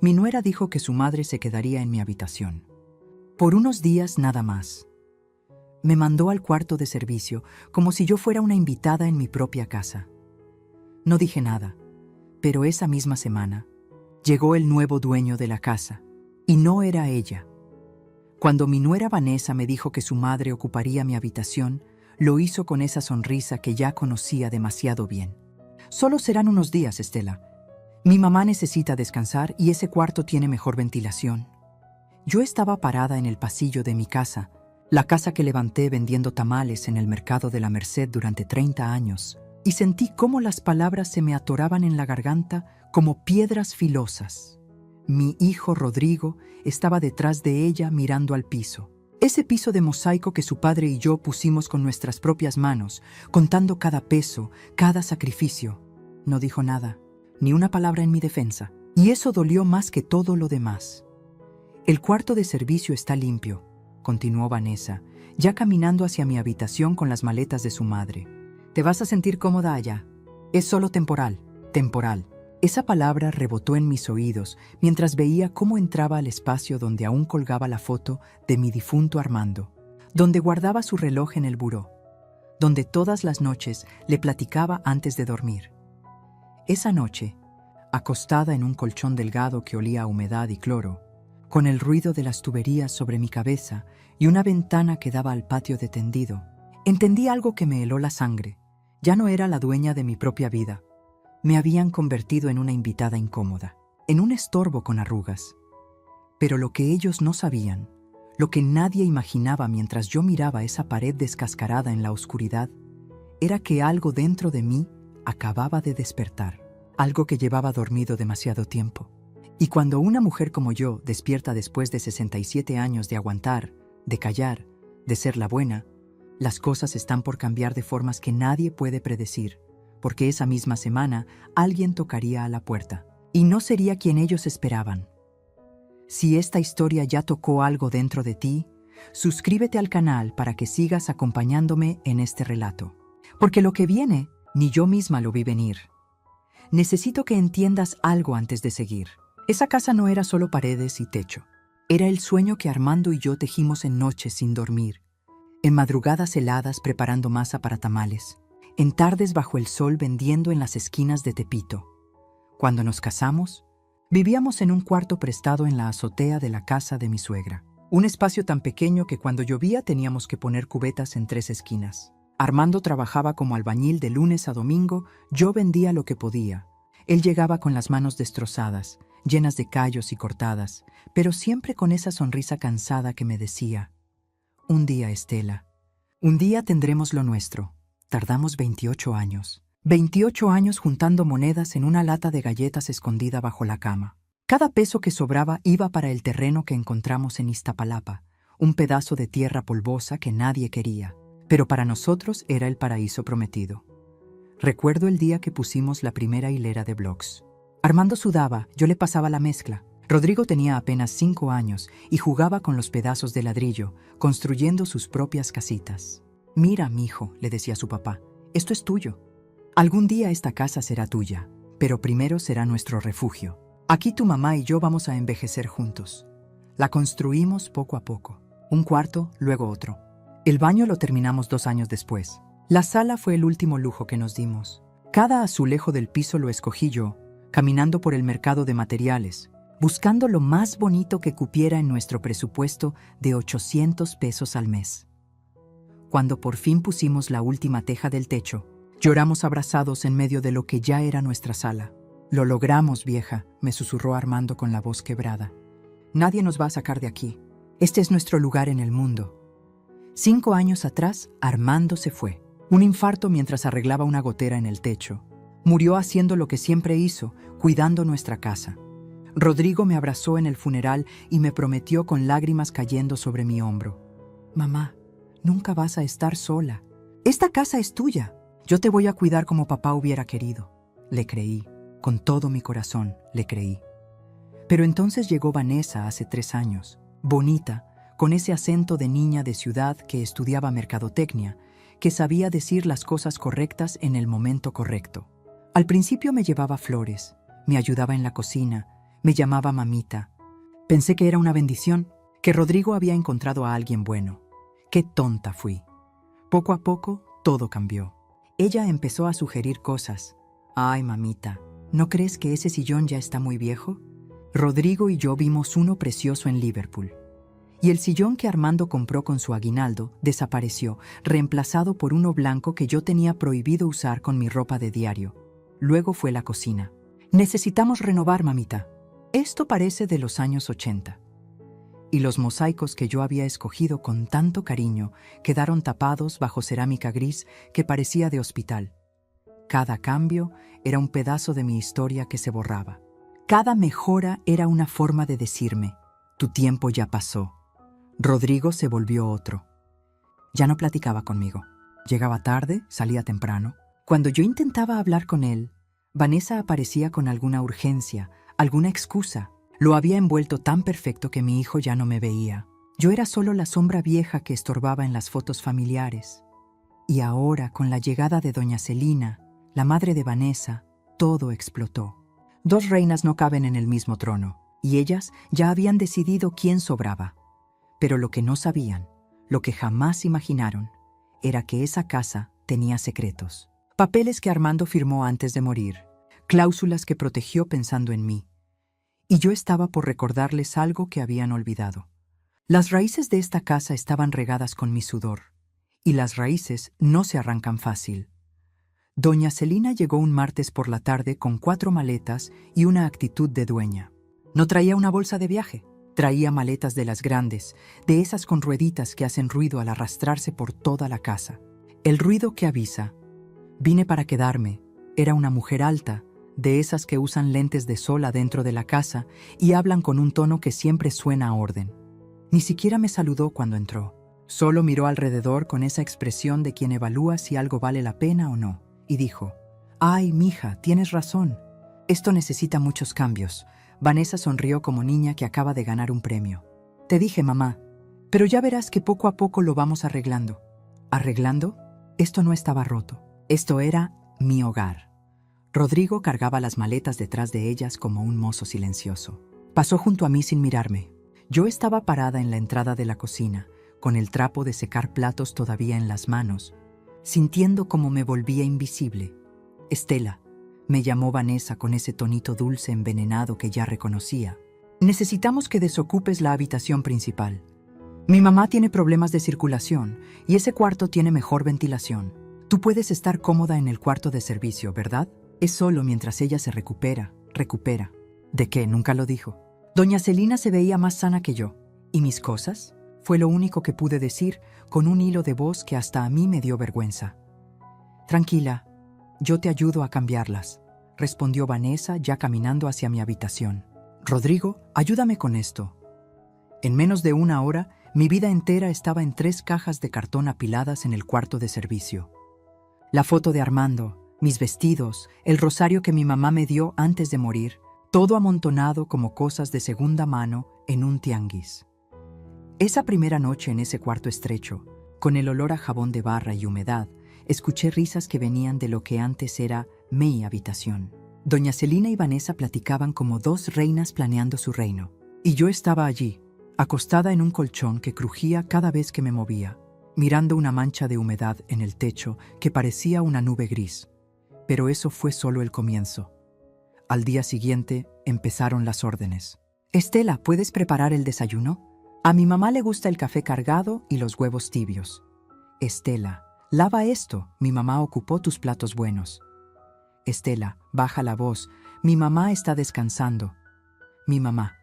Mi nuera dijo que su madre se quedaría en mi habitación. Por unos días nada más. Me mandó al cuarto de servicio como si yo fuera una invitada en mi propia casa. No dije nada, pero esa misma semana llegó el nuevo dueño de la casa, y no era ella. Cuando mi nuera Vanessa me dijo que su madre ocuparía mi habitación, lo hizo con esa sonrisa que ya conocía demasiado bien. Solo serán unos días, Estela. Mi mamá necesita descansar y ese cuarto tiene mejor ventilación. Yo estaba parada en el pasillo de mi casa, la casa que levanté vendiendo tamales en el mercado de la Merced durante 30 años, y sentí cómo las palabras se me atoraban en la garganta como piedras filosas. Mi hijo Rodrigo estaba detrás de ella mirando al piso. Ese piso de mosaico que su padre y yo pusimos con nuestras propias manos, contando cada peso, cada sacrificio. No dijo nada, ni una palabra en mi defensa, y eso dolió más que todo lo demás. El cuarto de servicio está limpio, continuó Vanessa, ya caminando hacia mi habitación con las maletas de su madre. Te vas a sentir cómoda allá. Es solo temporal, temporal. Esa palabra rebotó en mis oídos mientras veía cómo entraba al espacio donde aún colgaba la foto de mi difunto Armando, donde guardaba su reloj en el buró, donde todas las noches le platicaba antes de dormir. Esa noche, acostada en un colchón delgado que olía a humedad y cloro, con el ruido de las tuberías sobre mi cabeza y una ventana que daba al patio de tendido, entendí algo que me heló la sangre. Ya no era la dueña de mi propia vida. Me habían convertido en una invitada incómoda, en un estorbo con arrugas. Pero lo que ellos no sabían, lo que nadie imaginaba mientras yo miraba esa pared descascarada en la oscuridad, era que algo dentro de mí acababa de despertar, algo que llevaba dormido demasiado tiempo. Y cuando una mujer como yo despierta después de 67 años de aguantar, de callar, de ser la buena, las cosas están por cambiar de formas que nadie puede predecir, porque esa misma semana alguien tocaría a la puerta, y no sería quien ellos esperaban. Si esta historia ya tocó algo dentro de ti, suscríbete al canal para que sigas acompañándome en este relato, porque lo que viene, ni yo misma lo vi venir. Necesito que entiendas algo antes de seguir. Esa casa no era solo paredes y techo. Era el sueño que Armando y yo tejimos en noches sin dormir, en madrugadas heladas preparando masa para tamales, en tardes bajo el sol vendiendo en las esquinas de Tepito. Cuando nos casamos, vivíamos en un cuarto prestado en la azotea de la casa de mi suegra. Un espacio tan pequeño que cuando llovía teníamos que poner cubetas en 3 esquinas. Armando trabajaba como albañil de lunes a domingo, yo vendía lo que podía. Él llegaba con las manos destrozadas, llenas de callos y cortadas, pero siempre con esa sonrisa cansada que me decía: un día, Estela, un día tendremos lo nuestro. Tardamos 28 años. 28 años juntando monedas en una lata de galletas escondida bajo la cama. Cada peso que sobraba iba para el terreno que encontramos en Iztapalapa, un pedazo de tierra polvosa que nadie quería, pero para nosotros era el paraíso prometido. Recuerdo el día que pusimos la primera hilera de blocks. Armando sudaba, yo le pasaba la mezcla. Rodrigo tenía apenas 5 años y jugaba con los pedazos de ladrillo, construyendo sus propias casitas. Mira, mijo, le decía su papá, esto es tuyo. Algún día esta casa será tuya, pero primero será nuestro refugio. Aquí tu mamá y yo vamos a envejecer juntos. La construimos poco a poco. Un cuarto, luego otro. El baño lo terminamos 2 años después. La sala fue el último lujo que nos dimos. Cada azulejo del piso lo escogí yo, caminando por el mercado de materiales, buscando lo más bonito que cupiera en nuestro presupuesto de 800 pesos al mes. Cuando por fin pusimos la última teja del techo, lloramos abrazados en medio de lo que ya era nuestra sala. Lo logramos, vieja, me susurró Armando con la voz quebrada. Nadie nos va a sacar de aquí. Este es nuestro lugar en el mundo. 5 años atrás, Armando se fue. Un infarto mientras arreglaba una gotera en el techo. Murió haciendo lo que siempre hizo, cuidando nuestra casa. Rodrigo me abrazó en el funeral y me prometió con lágrimas cayendo sobre mi hombro: mamá, nunca vas a estar sola. Esta casa es tuya. Yo te voy a cuidar como papá hubiera querido. Le creí. Con todo mi corazón, le creí. Pero entonces llegó Vanessa hace 3 años, bonita, con ese acento de niña de ciudad que estudiaba mercadotecnia, que sabía decir las cosas correctas en el momento correcto. Al principio me llevaba flores, me ayudaba en la cocina, Me llamaba mamita. Pensé que era una bendición, que Rodrigo había encontrado a alguien bueno. Qué tonta fui. Poco a poco, todo cambió. Ella empezó a sugerir cosas. Ay, mamita, ¿no crees que ese sillón ya está muy viejo? Rodrigo y yo vimos uno precioso en Liverpool. Y el sillón que Armando compró con su aguinaldo desapareció, reemplazado por uno blanco que yo tenía prohibido usar con mi ropa de diario. Luego fue la cocina. Necesitamos renovar, mamita. Esto parece de los años 80. Y los mosaicos que yo había escogido con tanto cariño quedaron tapados bajo cerámica gris que parecía de hospital. Cada cambio era un pedazo de mi historia que se borraba. Cada mejora era una forma de decirme, tu tiempo ya pasó. Rodrigo se volvió otro. Ya no platicaba conmigo. Llegaba tarde, salía temprano. Cuando yo intentaba hablar con él, Vanessa aparecía con alguna urgencia, alguna excusa. Lo había envuelto tan perfecto que mi hijo ya no me veía. Yo era solo la sombra vieja que estorbaba en las fotos familiares. Y ahora, con la llegada de doña Celina, la madre de Vanessa, todo explotó. Dos reinas no caben en el mismo trono, y ellas ya habían decidido quién sobraba. Pero lo que no sabían, lo que jamás imaginaron, era que esa casa tenía secretos. Papeles que Armando firmó antes de morir, cláusulas que protegió pensando en mí. Y yo estaba por recordarles algo que habían olvidado. Las raíces de esta casa estaban regadas con mi sudor, y las raíces no se arrancan fácil. Doña Celina llegó un martes por la tarde con 4 maletas y una actitud de dueña. No traía una bolsa de viaje, traía maletas de las grandes, de esas con rueditas que hacen ruido al arrastrarse por toda la casa. El ruido que avisa. Vine para quedarme. Era una mujer alta, de esas que usan lentes de sol adentro de la casa y hablan con un tono que siempre suena a orden. Ni siquiera me saludó cuando entró. Solo miró alrededor con esa expresión de quien evalúa si algo vale la pena o no, y dijo, «Ay, mija, tienes razón. Esto necesita muchos cambios». Vanessa sonrió como niña que acaba de ganar un premio. «Te dije, mamá, pero ya verás que poco a poco lo vamos arreglando». ¿Arreglando? Esto no estaba roto. Esto era mi hogar. Rodrigo cargaba las maletas detrás de ellas como un mozo silencioso. Pasó junto a mí sin mirarme. Yo estaba parada en la entrada de la cocina, con el trapo de secar platos todavía en las manos, sintiendo como me volvía invisible. «Estela», me llamó Vanessa con ese tonito dulce envenenado que ya reconocía. «Necesitamos que desocupes la habitación principal. Mi mamá tiene problemas de circulación y ese cuarto tiene mejor ventilación. Tú puedes estar cómoda en el cuarto de servicio, ¿verdad? Es solo mientras ella se recupera. ¿De qué? Nunca lo dijo. Doña Celina se veía más sana que yo. ¿Y mis cosas? Fue lo único que pude decir con un hilo de voz que hasta a mí me dio vergüenza. Tranquila, yo te ayudo a cambiarlas, respondió Vanessa ya caminando hacia mi habitación. Rodrigo, ayúdame con esto. En menos de 1 hora, mi vida entera estaba en 3 cajas de cartón apiladas en el cuarto de servicio. La foto de Armando, mis vestidos, el rosario que mi mamá me dio antes de morir, todo amontonado como cosas de segunda mano en un tianguis. Esa primera noche en ese cuarto estrecho, con el olor a jabón de barra y humedad, escuché risas que venían de lo que antes era mi habitación. Doña Celina y Vanessa platicaban como 2 reinas planeando su reino. Y yo estaba allí, acostada en un colchón que crujía cada vez que me movía, mirando una mancha de humedad en el techo que parecía una nube gris. Pero eso fue solo el comienzo. Al día siguiente empezaron las órdenes. «Estela, ¿puedes preparar el desayuno? A mi mamá le gusta el café cargado y los huevos tibios. Estela, lava esto, mi mamá ocupó tus platos buenos. Estela, baja la voz, mi mamá está descansando. Mi mamá.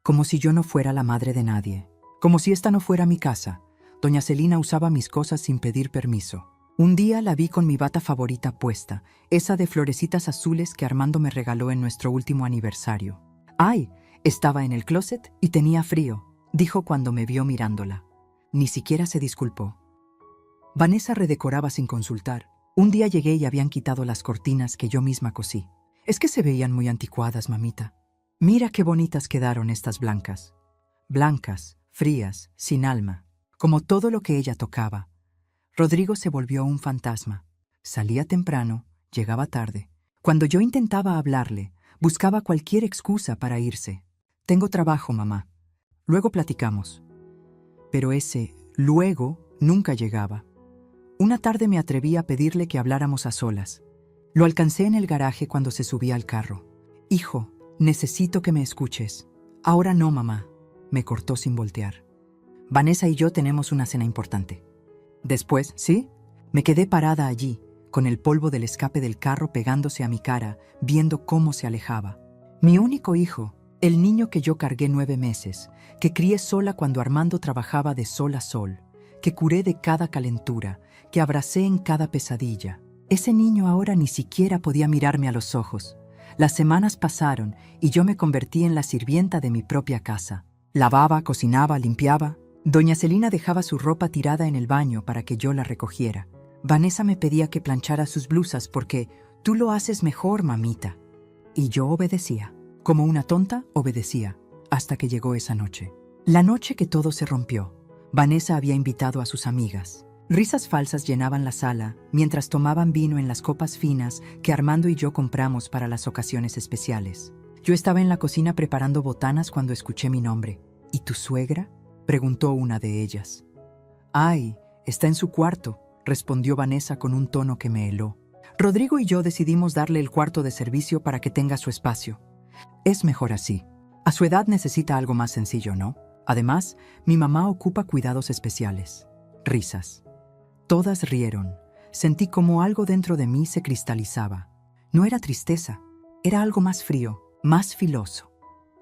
Como si yo no fuera la madre de nadie. Como si esta no fuera mi casa. Doña Celina usaba mis cosas sin pedir permiso. Un día la vi con mi bata favorita puesta, esa de florecitas azules que Armando me regaló en nuestro último aniversario. ¡Ay! Estaba en el closet y tenía frío, dijo cuando me vio mirándola. Ni siquiera se disculpó. Vanessa redecoraba sin consultar. Un día llegué y habían quitado las cortinas que yo misma cosí. Es que se veían muy anticuadas, mamita. Mira qué bonitas quedaron estas blancas. Blancas, frías, sin alma, como todo lo que ella tocaba. Rodrigo se volvió un fantasma. Salía temprano, llegaba tarde. Cuando yo intentaba hablarle, Buscaba cualquier excusa para irse. Tengo trabajo, mamá. Luego platicamos. Pero ese luego nunca llegaba. Una tarde me atreví a pedirle que habláramos a solas. Lo alcancé en el garaje cuando se subía al carro. Hijo, necesito que me escuches. Ahora no, mamá, me cortó sin voltear. Vanessa y yo tenemos una cena importante. Después, ¿sí? Me quedé parada allí, con el polvo del escape del carro pegándose a mi cara, viendo cómo se alejaba. Mi único hijo, el niño que yo cargué 9 meses, que crié sola cuando Armando trabajaba de sol a sol, que curé de cada calentura, que abracé en cada pesadilla. Ese niño ahora ni siquiera podía mirarme a los ojos. Las semanas pasaron y yo me convertí en la sirvienta de mi propia casa. Lavaba, cocinaba, limpiaba. Doña Celina dejaba su ropa tirada en el baño para que yo la recogiera. Vanessa me pedía que planchara sus blusas porque «Tú lo haces mejor, mamita». Y yo obedecía. Como una tonta, obedecía, hasta que llegó esa noche. La noche que todo se rompió. Vanessa había invitado a sus amigas. Risas falsas llenaban la sala mientras tomaban vino en las copas finas que Armando y yo compramos para las ocasiones especiales. Yo estaba en la cocina preparando botanas cuando escuché mi nombre. «¿Y tu suegra?», preguntó una de ellas. «Ay, está en su cuarto», respondió Vanessa con un tono que me heló. Rodrigo y yo decidimos darle el cuarto de servicio para que tenga su espacio. Es mejor así. A su edad necesita algo más sencillo, ¿no? Además, mi mamá ocupa cuidados especiales. Risas. Todas rieron. Sentí como algo dentro de mí se cristalizaba. No era tristeza, era algo más frío, más filoso.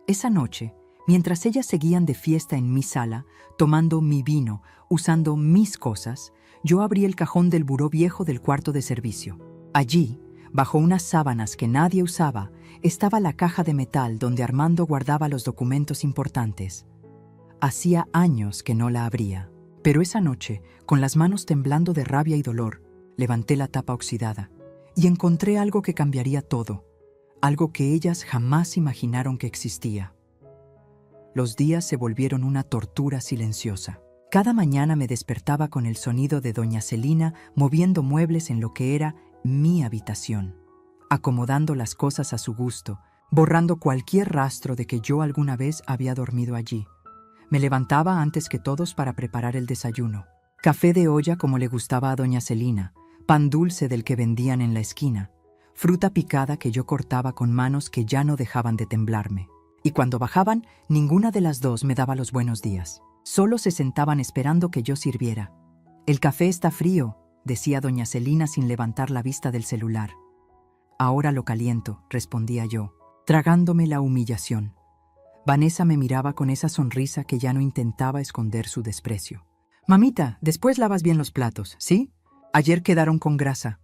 Esa noche, mientras ellas seguían de fiesta en mi sala, tomando mi vino, usando mis cosas, yo abrí el cajón del buró viejo del cuarto de servicio. Allí, bajo unas sábanas que nadie usaba, estaba la caja de metal donde Armando guardaba los documentos importantes. Hacía años que no la abría. Pero esa noche, con las manos temblando de rabia y dolor, levanté la tapa oxidada y encontré algo que cambiaría todo, algo que ellas jamás imaginaron que existía. Los días se volvieron una tortura silenciosa. Cada mañana me despertaba con el sonido de doña Celina moviendo muebles en lo que era mi habitación, acomodando las cosas a su gusto, borrando cualquier rastro de que yo alguna vez había dormido allí. Me levantaba antes que todos para preparar el desayuno. Café de olla como le gustaba a doña Celina, pan dulce del que vendían en la esquina, fruta picada que yo cortaba con manos que ya no dejaban de temblarme. Y cuando bajaban, ninguna de las dos me daba los buenos días. Solo se sentaban esperando que yo sirviera. «El café está frío», decía doña Celina sin levantar la vista del celular. «Ahora lo caliento», respondía yo, tragándome la humillación. Vanessa me miraba con esa sonrisa que ya no intentaba esconder su desprecio. «Mamita, después lavas bien los platos, ¿sí? Ayer quedaron con grasa».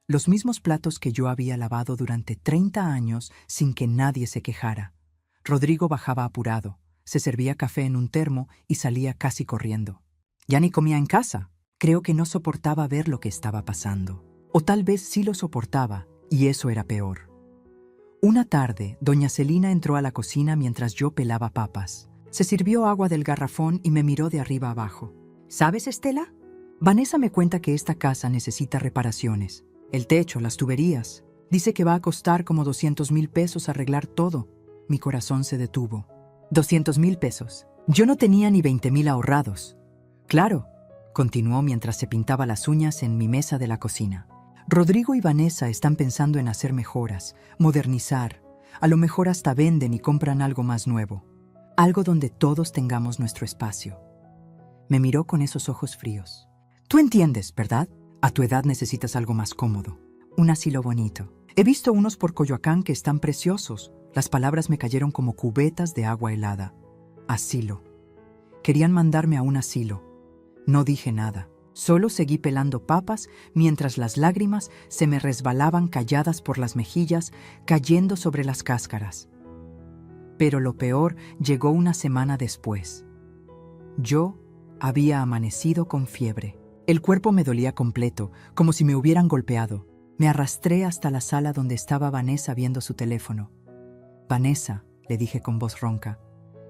Los mismos platos que yo había lavado durante 30 años sin que nadie se quejara. Rodrigo bajaba apurado, se servía café en un termo y salía casi corriendo. Ya ni comía en casa. Creo que no soportaba ver lo que estaba pasando. O tal vez sí lo soportaba, y eso era peor. Una tarde, doña Celina entró a la cocina mientras yo pelaba papas. Se sirvió agua del garrafón y me miró de arriba abajo. «¿Sabes, Estela? Vanessa me cuenta que esta casa necesita reparaciones. El techo, las tuberías. Dice que va a costar como 200,000 pesos arreglar todo». Mi corazón se detuvo. 200,000 pesos. Yo no tenía ni 20,000 ahorrados. «Claro», continuó mientras se pintaba las uñas en mi mesa de la cocina. «Rodrigo y Vanessa están pensando en hacer mejoras, modernizar. A lo mejor hasta venden y compran algo más nuevo. Algo donde todos tengamos nuestro espacio». Me miró con esos ojos fríos. «Tú entiendes, ¿verdad? A tu edad necesitas algo más cómodo. Un asilo bonito. He visto unos por Coyoacán que están preciosos». Las palabras me cayeron como cubetas de agua helada. Asilo. Querían mandarme a un asilo. No dije nada. Solo seguí pelando papas mientras las lágrimas se me resbalaban calladas por las mejillas, cayendo sobre las cáscaras. Pero lo peor llegó una semana después. Yo había amanecido con fiebre. El cuerpo me dolía completo, como si me hubieran golpeado. Me arrastré hasta la sala donde estaba Vanessa viendo su teléfono. «Vanessa», le dije con voz ronca,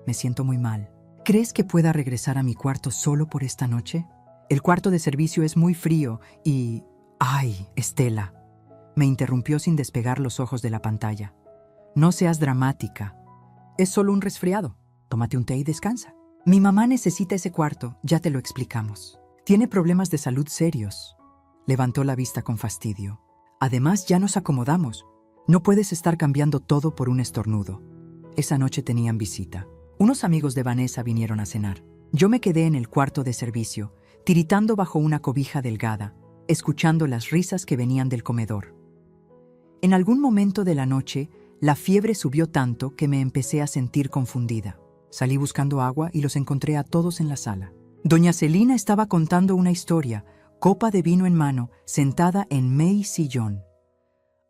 «me siento muy mal. ¿Crees que pueda regresar a mi cuarto solo por esta noche? El cuarto de servicio es muy frío y... ¡Ay, Estela!», me interrumpió sin despegar los ojos de la pantalla. No seas dramática. Es solo un resfriado. Tómate un té y descansa. Mi mamá necesita ese cuarto, ya te lo explicamos. Tiene problemas de salud serios. Levantó la vista con fastidio. Además, ya nos acomodamos. No puedes estar cambiando todo por un estornudo. Esa noche tenían visita. Unos amigos de Vanessa vinieron a cenar. Yo me quedé en el cuarto de servicio, tiritando bajo una cobija delgada, escuchando las risas que venían del comedor. En algún momento de la noche, la fiebre subió tanto que me empecé a sentir confundida. Salí buscando agua y los encontré a todos en la sala. Doña Celina estaba contando una historia, copa de vino en mano, sentada en mi sillón.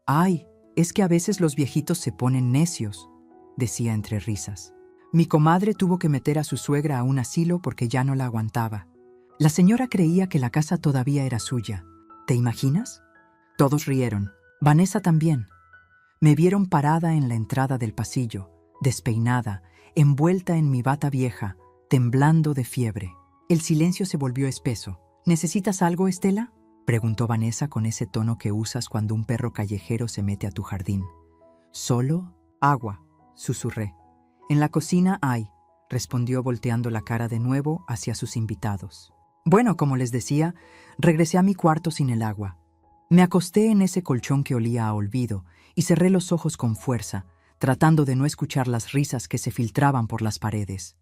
«Ay, es que a veces los viejitos se ponen necios», decía entre risas. Mi comadre tuvo que meter a su suegra a un asilo porque ya no la aguantaba. La señora creía que la casa todavía era suya. ¿Te imaginas? Todos rieron. Vanessa también. Me vieron parada en la entrada del pasillo, despeinada, envuelta en mi bata vieja, temblando de fiebre. El silencio se volvió espeso. ¿Necesitas algo, Estela?, preguntó Vanessa con ese tono que usas cuando un perro callejero se mete a tu jardín. «Solo agua», susurré. «En la cocina hay», respondió volteando la cara de nuevo hacia sus invitados. Bueno, como les decía, regresé a mi cuarto sin el agua. Me acosté en ese colchón que olía a olvido y cerré los ojos con fuerza, tratando de no escuchar las risas que se filtraban por las paredes.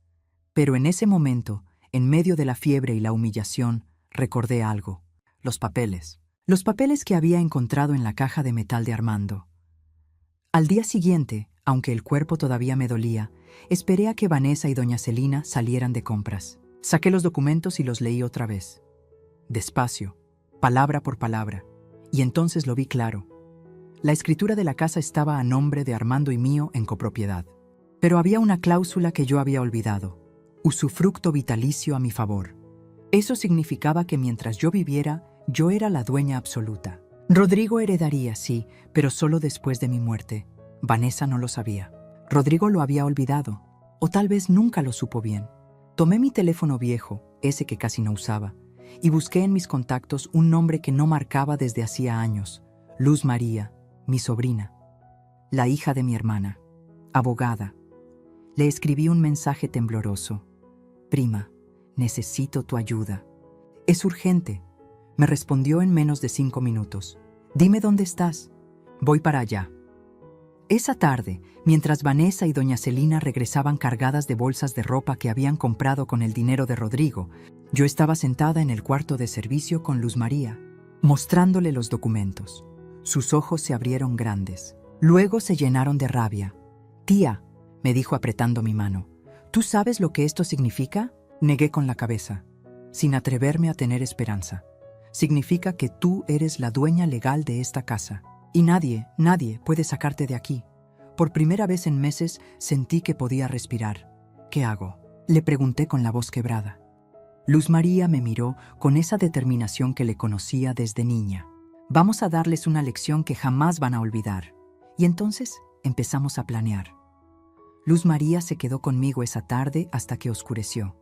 Pero en ese momento, en medio de la fiebre y la humillación, recordé algo. Los papeles. Los papeles que había encontrado en la caja de metal de Armando. Al día siguiente, aunque el cuerpo todavía me dolía, esperé a que Vanessa y doña Celina salieran de compras. Saqué los documentos y los leí otra vez. Despacio, palabra por palabra. Y entonces lo vi claro. La escritura de la casa estaba a nombre de Armando y mío en copropiedad. Pero había una cláusula que yo había olvidado. Usufructo vitalicio a mi favor. Eso significaba que mientras yo viviera, yo era la dueña absoluta. Rodrigo heredaría, sí, pero solo después de mi muerte. Vanessa no lo sabía. Rodrigo lo había olvidado, o tal vez nunca lo supo bien. Tomé mi teléfono viejo, ese que casi no usaba, y busqué en mis contactos un nombre que no marcaba desde hacía años. Luz María, mi sobrina, la hija de mi hermana, abogada. Le escribí un mensaje tembloroso. «Prima, necesito tu ayuda. Es urgente». Me respondió en menos de 5 minutos. «Dime dónde estás. Voy para allá». Esa tarde, mientras Vanessa y doña Celina regresaban cargadas de bolsas de ropa que habían comprado con el dinero de Rodrigo, yo estaba sentada en el cuarto de servicio con Luz María, mostrándole los documentos. Sus ojos se abrieron grandes. Luego se llenaron de rabia. «Tía», me dijo apretando mi mano, «¿tú sabes lo que esto significa?». Negué con la cabeza, sin atreverme a tener esperanza. «Significa que tú eres la dueña legal de esta casa. Y nadie puede sacarte de aquí». Por primera vez en meses sentí que podía respirar. «¿Qué hago?», le pregunté con la voz quebrada. Luz María me miró con esa determinación que le conocía desde niña. «Vamos a darles una lección que jamás van a olvidar». Y entonces empezamos a planear. Luz María se quedó conmigo esa tarde hasta que oscureció.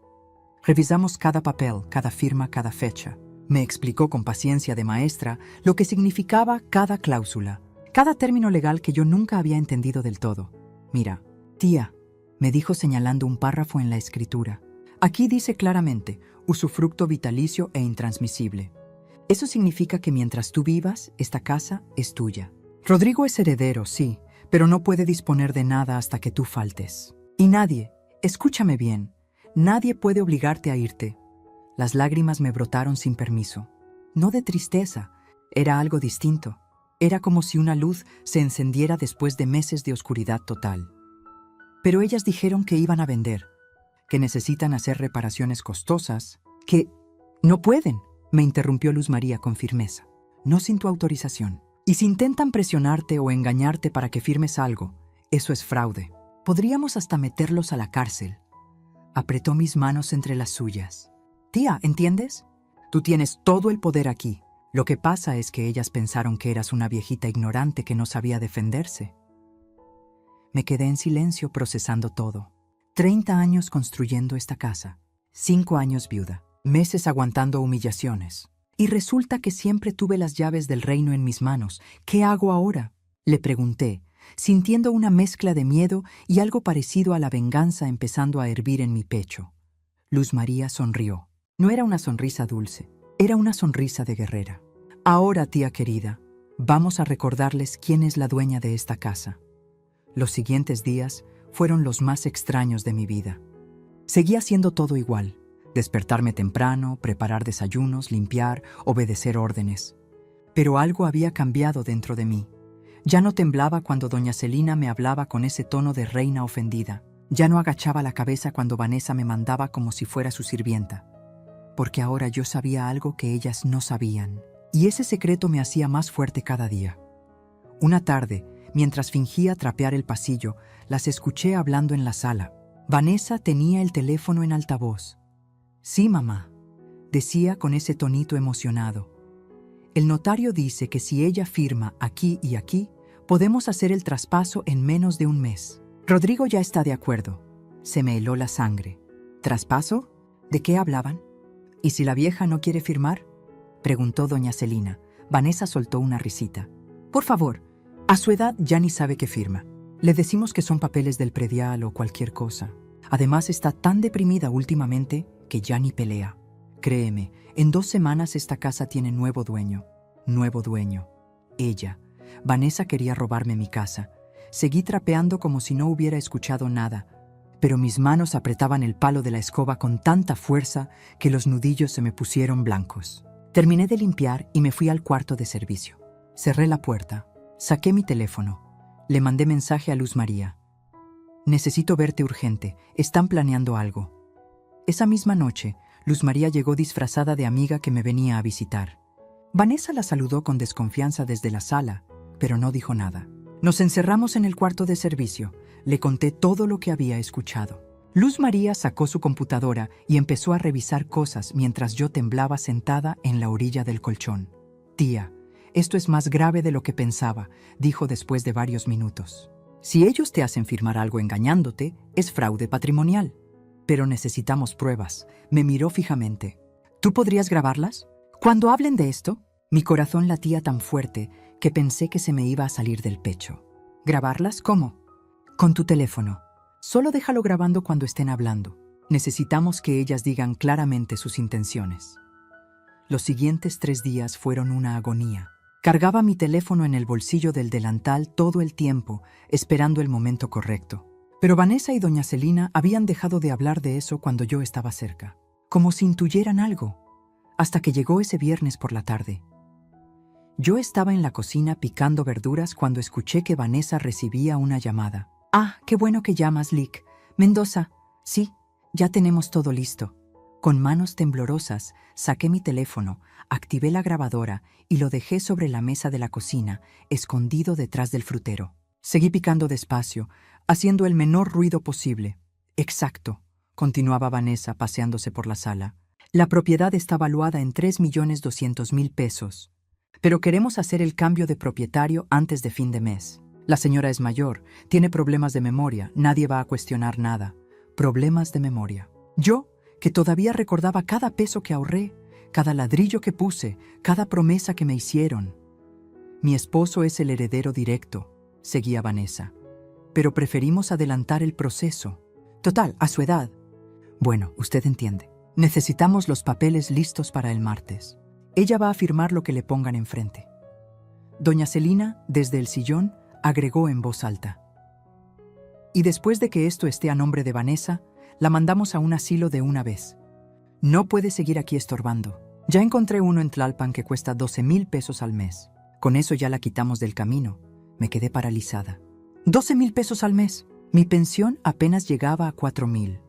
Revisamos cada papel, cada firma, cada fecha. Me explicó con paciencia de maestra lo que significaba cada cláusula, cada término legal que yo nunca había entendido del todo. «Mira, tía», me dijo señalando un párrafo en la escritura. «Aquí dice claramente, usufructo vitalicio e intransmisible. Eso significa que mientras tú vivas, esta casa es tuya. Rodrigo es heredero, sí, pero no puede disponer de nada hasta que tú faltes. Y nadie, escúchame bien, nadie puede obligarte a irte». Las lágrimas me brotaron sin permiso. No de tristeza, era algo distinto. Era como si una luz se encendiera después de meses de oscuridad total. Pero ellas dijeron que iban a vender, que necesitan hacer reparaciones costosas, que... «No pueden», me interrumpió Luz María con firmeza. «No sin tu autorización. Y si intentan presionarte o engañarte para que firmes algo, eso es fraude. Podríamos hasta meterlos a la cárcel». Apretó mis manos entre las suyas. «Tía, ¿entiendes? Tú tienes todo el poder aquí. Lo que pasa es que ellas pensaron que eras una viejita ignorante que no sabía defenderse». Me quedé en silencio procesando todo. 30 años construyendo esta casa, 5 años viuda, meses aguantando humillaciones. Y resulta que siempre tuve las llaves del reino en mis manos. «¿Qué hago ahora?», le pregunté, sintiendo una mezcla de miedo y algo parecido a la venganza empezando a hervir en mi pecho. Luz María sonrió. No era una sonrisa dulce, era una sonrisa de guerrera. Ahora, tía querida, vamos a recordarles quién es la dueña de esta casa. Los siguientes días fueron los más extraños de mi vida. Seguía haciendo todo igual. Despertarme temprano, preparar desayunos, limpiar, obedecer órdenes. Pero algo había cambiado dentro de mí. Ya no temblaba cuando doña Celina me hablaba con ese tono de reina ofendida. Ya no agachaba la cabeza cuando Vanessa me mandaba como si fuera su sirvienta. Porque ahora yo sabía algo que ellas no sabían. Y ese secreto me hacía más fuerte cada día. Una tarde, mientras fingía trapear el pasillo, las escuché hablando en la sala. Vanessa tenía el teléfono en altavoz. «Sí, mamá», decía con ese tonito emocionado. «El notario dice que si ella firma aquí y aquí, podemos hacer el traspaso en menos de un mes. Rodrigo ya está de acuerdo». Se me heló la sangre. ¿Traspaso? ¿De qué hablaban? ¿Y si la vieja no quiere firmar?, preguntó doña Celina. Vanessa soltó una risita. «Por favor, a su edad ya ni sabe qué firma. Le decimos que son papeles del predial o cualquier cosa. Además está tan deprimida últimamente que ya ni pelea. Créeme, en 2 semanas esta casa tiene nuevo dueño. Nuevo dueño. Ella. Vanessa quería robarme mi casa. Seguí trapeando como si no hubiera escuchado nada, pero mis manos apretaban el palo de la escoba con tanta fuerza que los nudillos se me pusieron blancos. Terminé de limpiar y me fui al cuarto de servicio. Cerré la puerta, saqué mi teléfono, le mandé mensaje a Luz María. «Necesito verte urgente, están planeando algo». Esa misma noche, Luz María llegó disfrazada de amiga que me venía a visitar. Vanessa la saludó con desconfianza desde la sala, pero no dijo nada. Nos encerramos en el cuarto de servicio. Le conté todo lo que había escuchado. Luz María sacó su computadora y empezó a revisar cosas mientras yo temblaba sentada en la orilla del colchón. «Tía, esto es más grave de lo que pensaba», dijo después de varios minutos. «Si ellos te hacen firmar algo engañándote, es fraude patrimonial. Pero necesitamos pruebas». Me miró fijamente. «¿Tú podrías grabarlas? Cuando hablen de esto». Mi corazón latía tan fuerte que pensé que se me iba a salir del pecho. «¿Grabarlas? ¿Cómo?» «Con tu teléfono. Solo déjalo grabando cuando estén hablando. Necesitamos que ellas digan claramente sus intenciones». Los siguientes 3 días fueron una agonía. Cargaba mi teléfono en el bolsillo del delantal todo el tiempo, esperando el momento correcto. Pero Vanessa y doña Celina habían dejado de hablar de eso cuando yo estaba cerca, como si intuyeran algo, hasta que llegó ese viernes por la tarde. Yo estaba en la cocina picando verduras cuando escuché que Vanessa recibía una llamada. «Ah, qué bueno que llamas, Lick. Mendoza. Sí, ya tenemos todo listo». Con manos temblorosas, saqué mi teléfono, activé la grabadora y lo dejé sobre la mesa de la cocina, escondido detrás del frutero. Seguí picando despacio, haciendo el menor ruido posible. «Exacto», continuaba Vanessa paseándose por la sala. «La propiedad está valuada en 3.200.000 pesos. Pero queremos hacer el cambio de propietario antes de fin de mes. La señora es mayor, tiene problemas de memoria, nadie va a cuestionar nada. Problemas de memoria. Yo, que todavía recordaba cada peso que ahorré, cada ladrillo que puse, cada promesa que me hicieron. Mi esposo es el heredero directo», seguía Vanessa. «Pero preferimos adelantar el proceso. Total, a su edad. Bueno, usted entiende. Necesitamos los papeles listos para el martes. Ella va a firmar lo que le pongan enfrente». Doña Celina, desde el sillón, agregó en voz alta: «Y después de que esto esté a nombre de Vanessa, la mandamos a un asilo de una vez. No puede seguir aquí estorbando. Ya encontré uno en Tlalpan que cuesta 12.000 pesos al mes. Con eso ya la quitamos del camino». Me quedé paralizada. 12.000 pesos al mes. Mi pensión apenas llegaba a 4.000.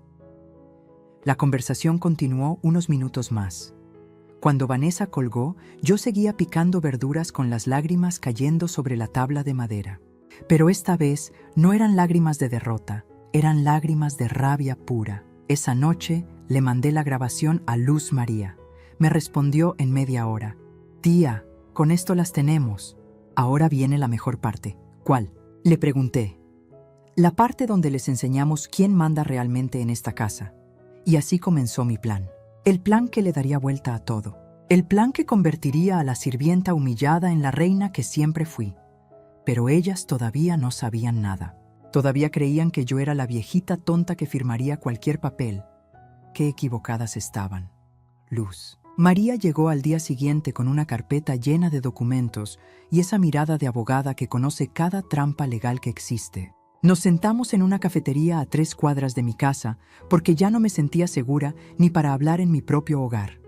La conversación continuó unos minutos más. Cuando Vanessa colgó, yo seguía picando verduras con las lágrimas cayendo sobre la tabla de madera. Pero esta vez no eran lágrimas de derrota, eran lágrimas de rabia pura. Esa noche le mandé la grabación a Luz María. Me respondió en media hora: «Tía, con esto las tenemos. Ahora viene la mejor parte». «¿Cuál?», le pregunté. «La parte donde les enseñamos quién manda realmente en esta casa». Y así comenzó mi plan. El plan que le daría vuelta a todo. El plan que convertiría a la sirvienta humillada en la reina que siempre fui. pero ellas todavía no sabían nada. Todavía creían que yo era la viejita tonta que firmaría cualquier papel. Qué equivocadas estaban. Luz. María llegó al día siguiente con una carpeta llena de documentos y esa mirada de abogada que conoce cada trampa legal que existe. Nos sentamos en una cafetería a 3 cuadras de mi casa porque ya no me sentía segura ni para hablar en mi propio hogar.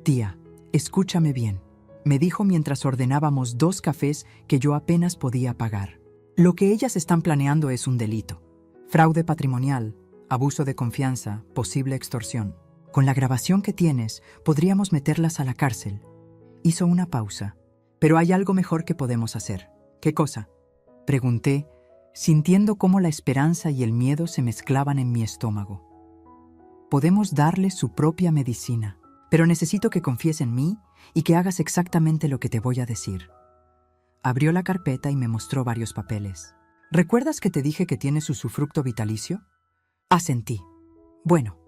Tía, escúchame bien, me dijo mientras ordenábamos 2 cafés que yo apenas podía pagar. Lo que ellas están planeando es un delito. Fraude patrimonial, abuso de confianza, posible extorsión. Con la grabación que tienes, podríamos meterlas a la cárcel. Hizo una pausa. Pero hay algo mejor que podemos hacer. ¿Qué cosa? Pregunté, sintiendo cómo la esperanza y el miedo se mezclaban en mi estómago. Podemos darle su propia medicina, pero necesito que confíes en mí y que hagas exactamente lo que te voy a decir. Abrió la carpeta y me mostró varios papeles. ¿Recuerdas que te dije que tienes usufructo vitalicio? Asentí. Bueno,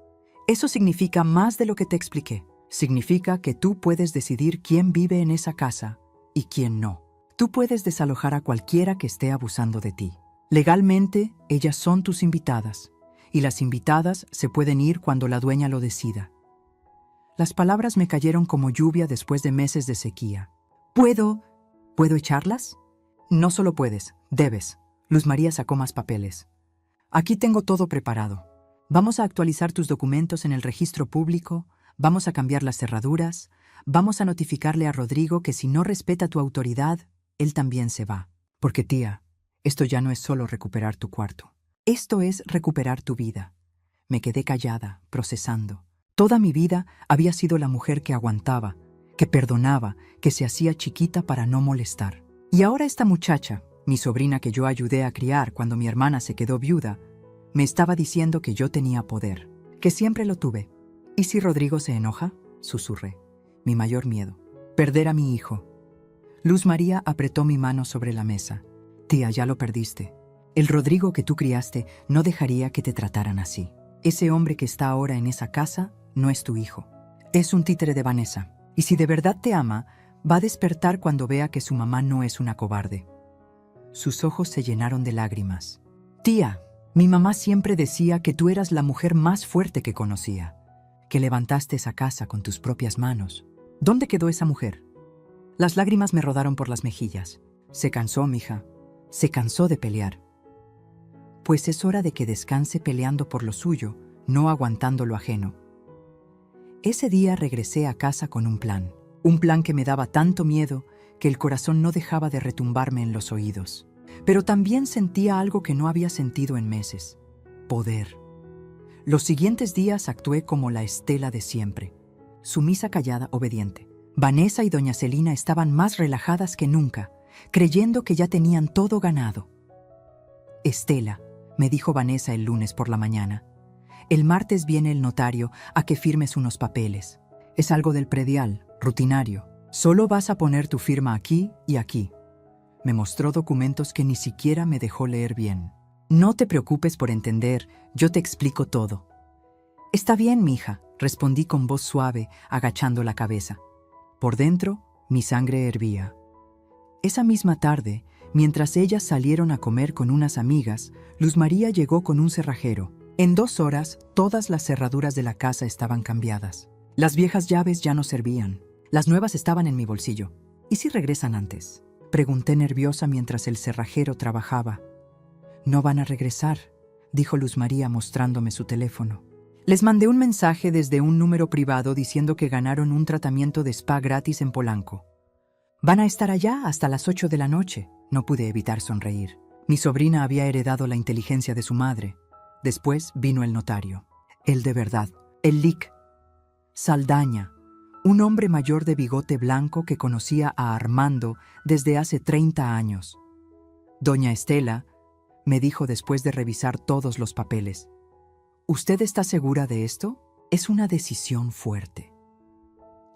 eso significa más de lo que te expliqué. Significa que tú puedes decidir quién vive en esa casa y quién no. Tú puedes desalojar a cualquiera que esté abusando de ti. Legalmente, ellas son tus invitadas, y las invitadas se pueden ir cuando la dueña lo decida. Las palabras me cayeron como lluvia después de meses de sequía. ¿Puedo echarlas? No solo puedes, debes. Luz María sacó más papeles. Aquí tengo todo preparado. Vamos a actualizar tus documentos en el registro público, vamos a cambiar las cerraduras, vamos a notificarle a Rodrigo que si no respeta tu autoridad, él también se va. Porque tía, esto ya no es solo recuperar tu cuarto. Esto es recuperar tu vida. Me quedé callada, procesando. Toda mi vida había sido la mujer que aguantaba, que perdonaba, que se hacía chiquita para no molestar. Y ahora esta muchacha, mi sobrina que yo ayudé a criar cuando mi hermana se quedó viuda, me estaba diciendo que yo tenía poder, que siempre lo tuve. ¿Y si Rodrigo se enoja? Susurré. Mi mayor miedo. Perder a mi hijo. Luz María apretó mi mano sobre la mesa. Tía, ya lo perdiste. El Rodrigo que tú criaste no dejaría que te trataran así. Ese hombre que está ahora en esa casa no es tu hijo. Es un títere de Vanessa. Y si de verdad te ama, va a despertar cuando vea que su mamá no es una cobarde. Sus ojos se llenaron de lágrimas. Tía, mi mamá siempre decía que tú eras la mujer más fuerte que conocía, que levantaste esa casa con tus propias manos. ¿Dónde quedó esa mujer? Las lágrimas me rodaron por las mejillas. Se cansó, mija. Se cansó de pelear. Pues es hora de que descanse peleando por lo suyo, no aguantando lo ajeno. Ese día regresé a casa con un plan que me daba tanto miedo que el corazón no dejaba de retumbarme en los oídos. Pero también sentía algo que no había sentido en meses: poder. Los siguientes días actué como la Estela de siempre, sumisa, callada, obediente. Vanessa y doña Celina estaban más relajadas que nunca, creyendo que ya tenían todo ganado. Estela, me dijo Vanessa el lunes por la mañana, el martes viene el notario a que firmes unos papeles. Es algo del predial, rutinario. Solo vas a poner tu firma aquí y aquí. Me mostró documentos que ni siquiera me dejó leer bien. No te preocupes por entender, yo te explico todo. Está bien, mija, respondí con voz suave, agachando la cabeza. Por dentro, mi sangre hervía. Esa misma tarde, mientras ellas salieron a comer con unas amigas, Luz María llegó con un cerrajero. En 2 horas, todas las cerraduras de la casa estaban cambiadas. Las viejas llaves ya no servían. Las nuevas estaban en mi bolsillo. ¿Y si regresan antes?, pregunté nerviosa mientras el cerrajero trabajaba. No van a regresar, dijo Luz María mostrándome su teléfono. Les mandé un mensaje desde un número privado diciendo que ganaron un tratamiento de spa gratis en Polanco. Van a estar allá hasta las 8 de la noche. No pude evitar sonreír. Mi sobrina había heredado la inteligencia de su madre. Después vino el notario. El de verdad, el Lic. Saldaña, un hombre mayor de bigote blanco que conocía a Armando desde hace 30 años. Doña Estela, me dijo después de revisar todos los papeles. ¿Usted está segura de esto? Es una decisión fuerte.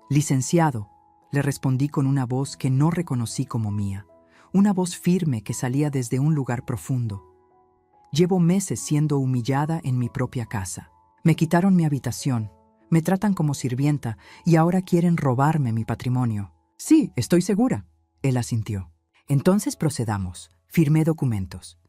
Licenciado, le respondí con una voz que no reconocí como mía, una voz firme que salía desde un lugar profundo. Llevo meses siendo humillada en mi propia casa. Me quitaron mi habitación, me tratan como sirvienta y ahora quieren robarme mi patrimonio. Sí, estoy segura, él asintió. Entonces procedamos. Firmé documentos.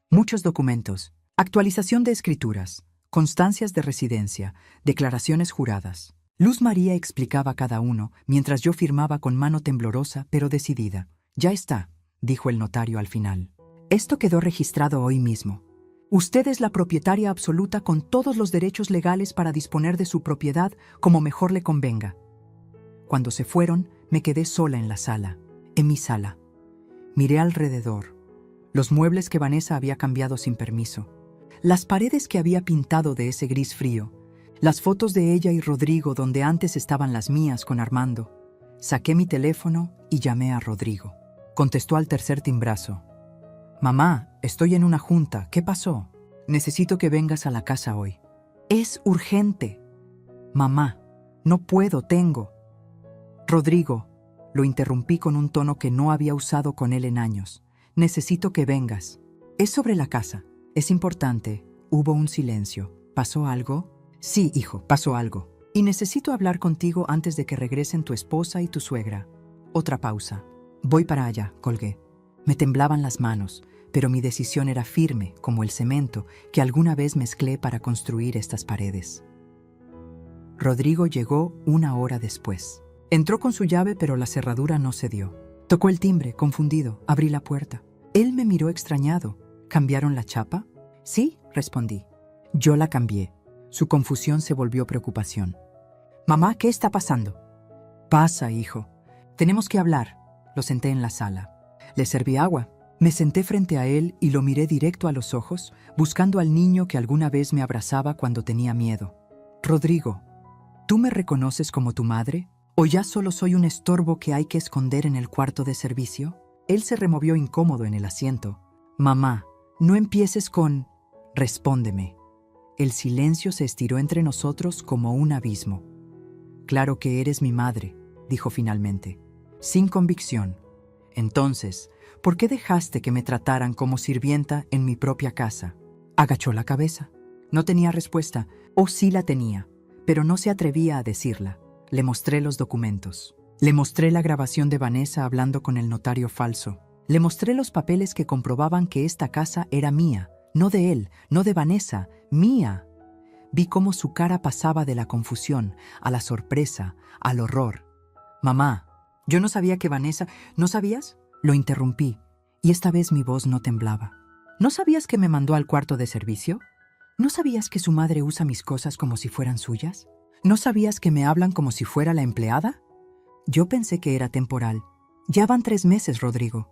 Muchos documentos. Actualización de escrituras, constancias de residencia, declaraciones juradas. Luz María explicaba cada uno, mientras yo firmaba con mano temblorosa pero decidida. Ya está, dijo el notario al final. Esto quedó registrado hoy mismo. Usted es la propietaria absoluta con todos los derechos legales para disponer de su propiedad como mejor le convenga. Cuando se fueron, me quedé sola en la sala, en mi sala. Miré alrededor. Los muebles que Vanessa había cambiado sin permiso. Las paredes que había pintado de ese gris frío. Las fotos de ella y Rodrigo donde antes estaban las mías con Armando. Saqué mi teléfono y llamé a Rodrigo. Contestó al tercer timbrazo. Mamá, estoy en una junta. ¿Qué pasó? Necesito que vengas a la casa hoy. Es urgente. Mamá, no puedo, tengo. Rodrigo, lo interrumpí con un tono que no había usado con él en años. Necesito que vengas. Es sobre la casa. Es importante. Hubo un silencio. ¿Pasó algo? Sí, hijo, pasó algo. Y necesito hablar contigo antes de que regresen tu esposa y tu suegra. Otra pausa. Voy para allá, colgué. Me temblaban las manos, pero mi decisión era firme, como el cemento que alguna vez mezclé para construir estas paredes. Rodrigo llegó 1 hora después. Entró con su llave, pero la cerradura no se dio. Tocó el timbre, confundido. Abrí la puerta. Él me miró extrañado. ¿Cambiaron la chapa? Sí, respondí. Yo la cambié. Su confusión se volvió preocupación. Mamá, ¿qué está pasando? Pasa, hijo. Tenemos que hablar. Lo senté en la sala. Le serví agua. Me senté frente a él y lo miré directo a los ojos, buscando al niño que alguna vez me abrazaba cuando tenía miedo. Rodrigo, ¿tú me reconoces como tu madre? ¿O ya solo soy un estorbo que hay que esconder en el cuarto de servicio? Él se removió incómodo en el asiento. Mamá, no empieces con... Respóndeme. El silencio se estiró entre nosotros como un abismo. Claro que eres mi madre, dijo finalmente, sin convicción. Entonces, ¿por qué dejaste que me trataran como sirvienta en mi propia casa? Agachó la cabeza. No tenía respuesta, o sí la tenía, pero no se atrevía a decirla. Le mostré los documentos. Le mostré la grabación de Vanessa hablando con el notario falso. Le mostré los papeles que comprobaban que esta casa era mía, no de él, no de Vanessa, mía. Vi cómo su cara pasaba de la confusión a la sorpresa, al horror. Mamá, yo no sabía que Vanessa... ¿No sabías? Lo interrumpí, y esta vez mi voz no temblaba. ¿No sabías que me mandó al cuarto de servicio? ¿No sabías que su madre usa mis cosas como si fueran suyas? ¿No sabías que me hablan como si fuera la empleada? Yo pensé que era temporal. Ya van 3 meses, Rodrigo.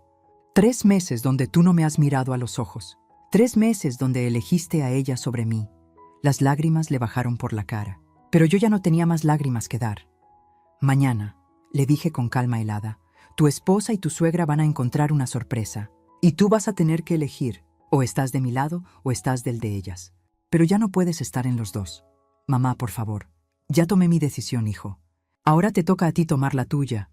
3 meses donde tú no me has mirado a los ojos. 3 meses donde elegiste a ella sobre mí. Las lágrimas le bajaron por la cara. Pero yo ya no tenía más lágrimas que dar. Mañana, le dije con calma helada, tu esposa y tu suegra van a encontrar una sorpresa. Y tú vas a tener que elegir. O estás de mi lado o estás del de ellas. Pero ya no puedes estar en los dos. Mamá, por favor. Ya tomé mi decisión, hijo. Ahora te toca a ti tomar la tuya.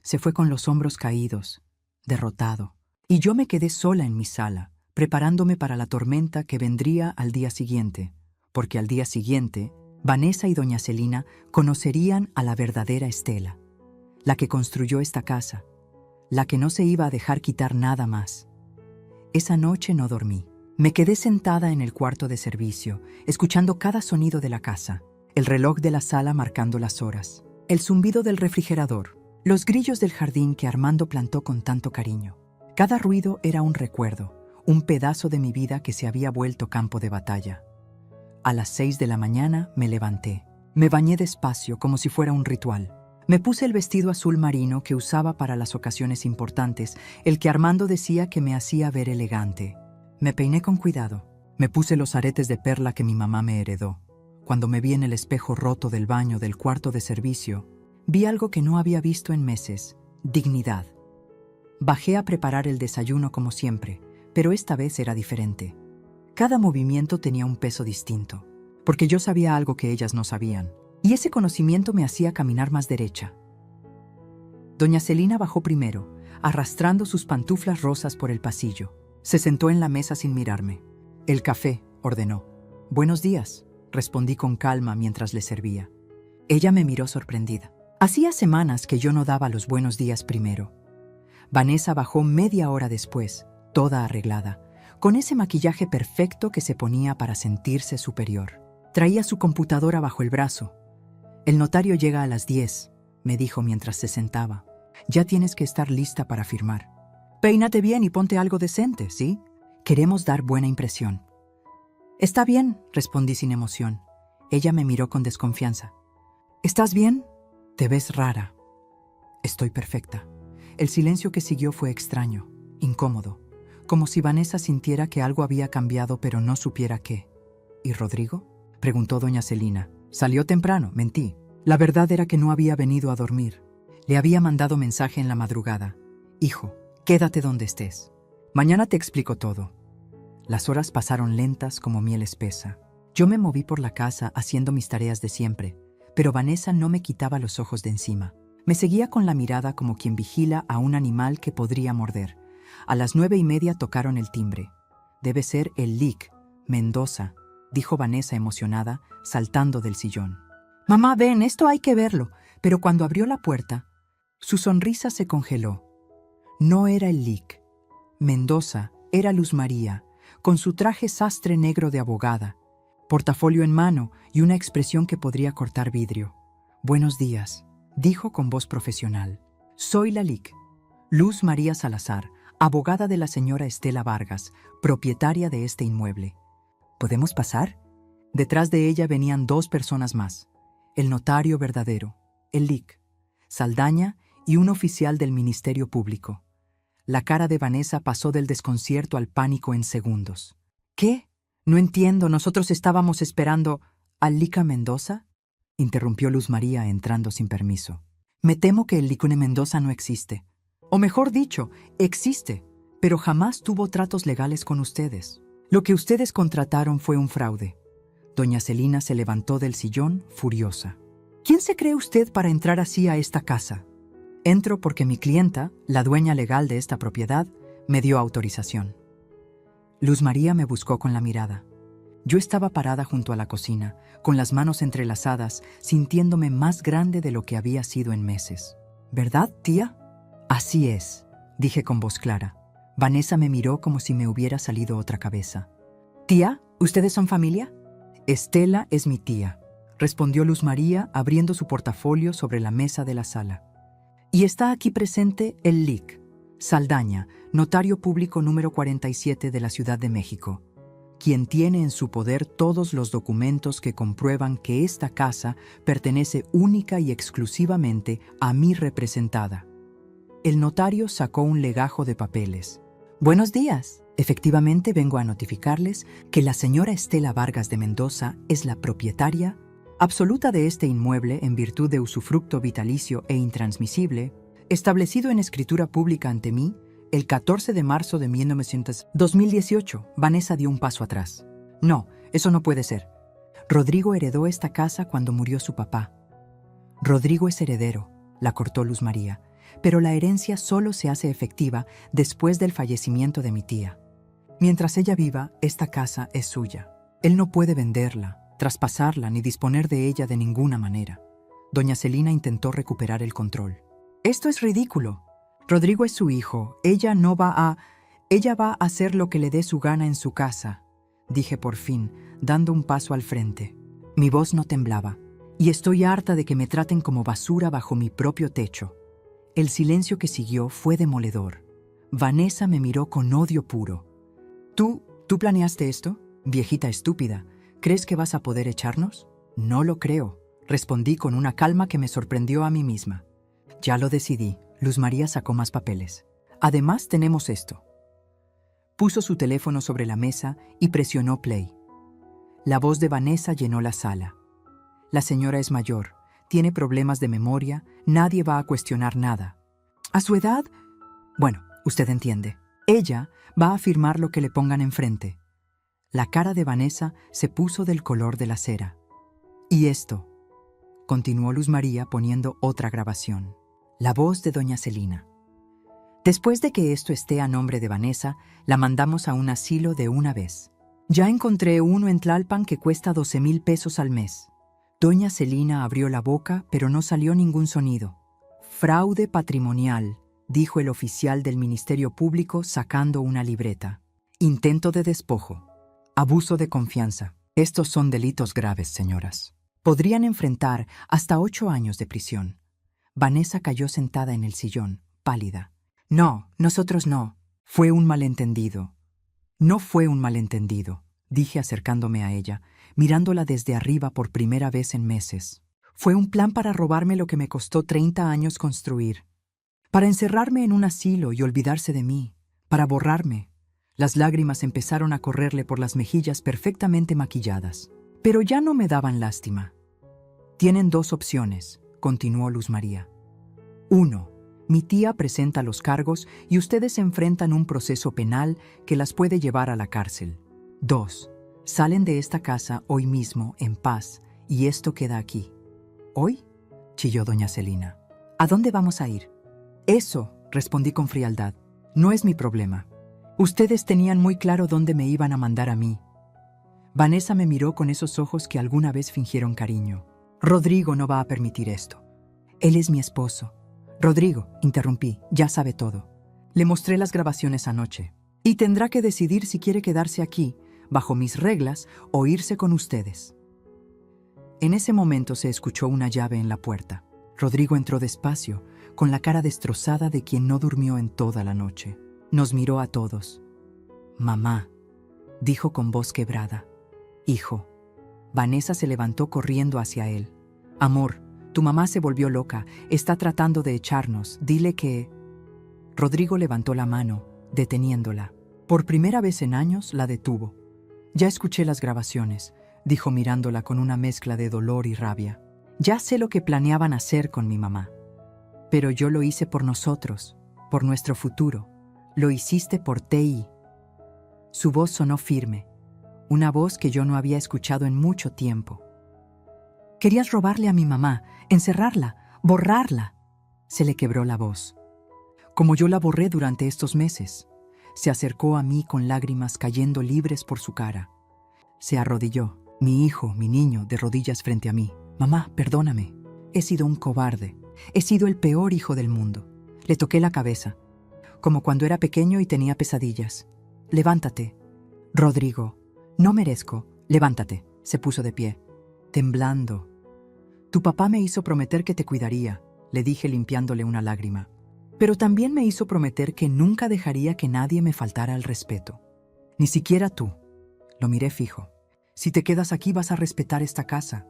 Se fue con los hombros caídos, derrotado. Y yo me quedé sola en mi sala, preparándome para la tormenta que vendría al día siguiente. Porque al día siguiente, Vanessa y doña Celina conocerían a la verdadera Estela, la que construyó esta casa, la que no se iba a dejar quitar nada más. Esa noche no dormí. Me quedé sentada en el cuarto de servicio, escuchando cada sonido de la casa, el reloj de la sala marcando las horas, el zumbido del refrigerador, los grillos del jardín que Armando plantó con tanto cariño. Cada ruido era un recuerdo, un pedazo de mi vida que se había vuelto campo de batalla. A las 6 de la mañana me levanté. Me bañé despacio como si fuera un ritual. Me puse el vestido azul marino que usaba para las ocasiones importantes, el que Armando decía que me hacía ver elegante. Me peiné con cuidado. Me puse los aretes de perla que mi mamá me heredó. Cuando me vi en el espejo roto del baño del cuarto de servicio, vi algo que no había visto en meses: dignidad. Bajé a preparar el desayuno como siempre, pero esta vez era diferente. Cada movimiento tenía un peso distinto, porque yo sabía algo que ellas no sabían, y ese conocimiento me hacía caminar más derecha. Doña Celina bajó primero, arrastrando sus pantuflas rosas por el pasillo. Se sentó en la mesa sin mirarme. «El café», ordenó. «Buenos días», respondí con calma mientras le servía. Ella me miró sorprendida. Hacía semanas que yo no daba los buenos días primero. Vanessa bajó media hora después, toda arreglada, con ese maquillaje perfecto que se ponía para sentirse superior. Traía su computadora bajo el brazo. «El notario llega a las 10», me dijo mientras se sentaba. «Ya tienes que estar lista para firmar. Peínate bien y ponte algo decente, ¿sí? Queremos dar buena impresión». «Está bien», respondí sin emoción. Ella me miró con desconfianza. «¿Estás bien? Te ves rara». «Estoy perfecta». El silencio que siguió fue extraño, incómodo, como si Vanessa sintiera que algo había cambiado pero no supiera qué. «¿Y Rodrigo?», preguntó doña Celina. «Salió temprano», mentí. La verdad era que no había venido a dormir. Le había mandado mensaje en la madrugada. «Hijo, quédate donde estés. Mañana te explico todo». Las horas pasaron lentas como miel espesa. Yo me moví por la casa haciendo mis tareas de siempre, pero Vanessa no me quitaba los ojos de encima. Me seguía con la mirada como quien vigila a un animal que podría morder. A las 9:30 tocaron el timbre. «Debe ser el LIC, Mendoza», dijo Vanessa emocionada, saltando del sillón. «Mamá, ven, esto hay que verlo». Pero cuando abrió la puerta, su sonrisa se congeló. No era el LIC. Mendoza era Luz María, con su traje sastre negro de abogada, portafolio en mano y una expresión que podría cortar vidrio. «Buenos días», dijo con voz profesional. «Soy la LIC, Luz María Salazar, abogada de la señora Estela Vargas, propietaria de este inmueble. ¿Podemos pasar?». Detrás de ella venían 2 personas más: el notario verdadero, el LIC, Saldaña y un oficial del Ministerio Público. La cara de Vanessa pasó del desconcierto al pánico en segundos. «¿Qué? No entiendo, nosotros estábamos esperando al Lica Mendoza», interrumpió Luz María entrando sin permiso. «Me temo que el Licune Mendoza no existe. O mejor dicho, existe, pero jamás tuvo tratos legales con ustedes. Lo que ustedes contrataron fue un fraude». Doña Celina se levantó del sillón, furiosa. «¿Quién se cree usted para entrar así a esta casa?». «Entro porque mi clienta, la dueña legal de esta propiedad, me dio autorización». Luz María me buscó con la mirada. Yo estaba parada junto a la cocina, con las manos entrelazadas, sintiéndome más grande de lo que había sido en meses. «¿Verdad, tía?». «Así es», dije con voz clara. Vanessa me miró como si me hubiera salido otra cabeza. «Tía, ¿ustedes son familia?». «Estela es mi tía», respondió Luz María abriendo su portafolio sobre la mesa de la sala. «Y está aquí presente el LIC, Saldaña, notario público número 47 de la Ciudad de México, quien tiene en su poder todos los documentos que comprueban que esta casa pertenece única y exclusivamente a mi representada». El notario sacó un legajo de papeles. «Buenos días. Efectivamente vengo a notificarles que la señora Estela Vargas de Mendoza es la propietaria absoluta de este inmueble en virtud de usufructo vitalicio e intransmisible, establecido en escritura pública ante mí el 14 de marzo de 2018. Vanessa dio un paso atrás. «No, eso no puede ser. Rodrigo heredó esta casa cuando murió su papá». «Rodrigo es heredero», la cortó Luz María, «pero la herencia solo se hace efectiva después del fallecimiento de mi tía. Mientras ella viva, esta casa es suya. Él no puede venderla, traspasarla ni disponer de ella de ninguna manera». Doña Celina intentó recuperar el control. «Esto es ridículo. Rodrigo es su hijo. Ella va a hacer lo que le dé su gana en su casa», dije por fin, dando un paso al frente. Mi voz no temblaba, y estoy harta de que me traten como basura bajo mi propio techo. El silencio que siguió fue demoledor. Vanessa me miró con odio puro. ¿Tú planeaste esto? Viejita estúpida. ¿Crees que vas a poder echarnos?». «No lo creo», respondí con una calma que me sorprendió a mí misma. «Ya lo decidí». Luz María sacó más papeles. «Además tenemos esto». Puso su teléfono sobre la mesa y presionó play. La voz de Vanessa llenó la sala. «La señora es mayor, tiene problemas de memoria, nadie va a cuestionar nada. A su edad, bueno, usted entiende. Ella va a firmar lo que le pongan enfrente». La cara de Vanessa se puso del color de la cera. «Y esto», continuó Luz María poniendo otra grabación. La voz de doña Celina. «Después de que esto esté a nombre de Vanessa, la mandamos a un asilo de una vez. Ya encontré uno en Tlalpan que cuesta 12,000 pesos al mes». Doña Celina abrió la boca, pero no salió ningún sonido. «Fraude patrimonial», dijo el oficial del Ministerio Público sacando una libreta. Intento de despojo. Abuso de confianza. Estos son delitos graves, señoras. Podrían enfrentar hasta 8 años de prisión. Vanessa cayó sentada en el sillón, pálida. No, nosotros no. Fue un malentendido. No fue un malentendido, dije acercándome a ella, mirándola desde arriba por primera vez en meses. Fue un plan para robarme lo que me costó 30 años construir. Para encerrarme en un asilo y olvidarse de mí. Para borrarme. Las lágrimas empezaron a correrle por las mejillas perfectamente maquilladas. Pero ya no me daban lástima. Tienen 2 opciones, continuó Luz María. 1. Mi tía presenta los cargos y ustedes enfrentan un proceso penal que las puede llevar a la cárcel. 2. Salen de esta casa hoy mismo en paz y esto queda aquí. ¿Hoy?, chilló doña Celina. ¿A dónde vamos a ir? Eso, respondí con frialdad, no es mi problema. Ustedes tenían muy claro dónde me iban a mandar a mí. Vanessa me miró con esos ojos que alguna vez fingieron cariño. Rodrigo no va a permitir esto. Él es mi esposo. Rodrigo, interrumpí, ya sabe todo. Le mostré las grabaciones anoche. Y tendrá que decidir si quiere quedarse aquí, bajo mis reglas, o irse con ustedes. En ese momento se escuchó una llave en la puerta. Rodrigo entró despacio, con la cara destrozada de quien no durmió en toda la noche. Nos miró a todos. Mamá, dijo con voz quebrada. Hijo. Vanessa se levantó corriendo hacia él. Amor, tu mamá se volvió loca, está tratando de echarnos, dile que... Rodrigo levantó la mano, deteniéndola. Por primera vez en años la detuvo. Ya escuché las grabaciones, dijo mirándola con una mezcla de dolor y rabia. Ya sé lo que planeaban hacer con mi mamá. Pero yo lo hice por nosotros, por nuestro futuro. Lo hiciste por T.I. Su voz sonó firme, una voz que yo no había escuchado en mucho tiempo. Querías robarle a mi mamá, encerrarla, borrarla. Se le quebró la voz. Como yo la borré durante estos meses. Se acercó a mí con lágrimas cayendo libres por su cara. Se arrodilló, mi hijo, mi niño, de rodillas frente a mí. Mamá, perdóname. He sido un cobarde. He sido el peor hijo del mundo. Le toqué la cabeza, como cuando era pequeño y tenía pesadillas. Levántate. Rodrigo, no merezco. Levántate. Se puso de pie, temblando. Tu papá me hizo prometer que te cuidaría, le dije limpiándole una lágrima. Pero también me hizo prometer que nunca dejaría que nadie me faltara al respeto. Ni siquiera tú. Lo miré fijo. Si te quedas aquí vas a respetar esta casa.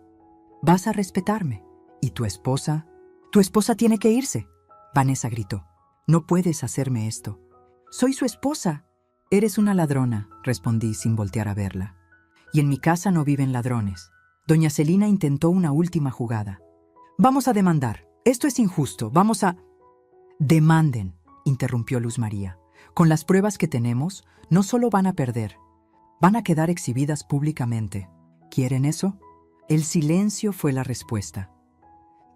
Vas a respetarme. ¿Y tu esposa? Tu esposa tiene que irse. Vanessa gritó. No puedes hacerme esto. Soy su esposa. Eres una ladrona, respondí sin voltear a verla. Y en mi casa no viven ladrones. Doña Celina intentó una última jugada. Vamos a demandar. Esto es injusto. Vamos a... Demanden, interrumpió Luz María. Con las pruebas que tenemos, no solo van a perder, van a quedar exhibidas públicamente. ¿Quieren eso? El silencio fue la respuesta.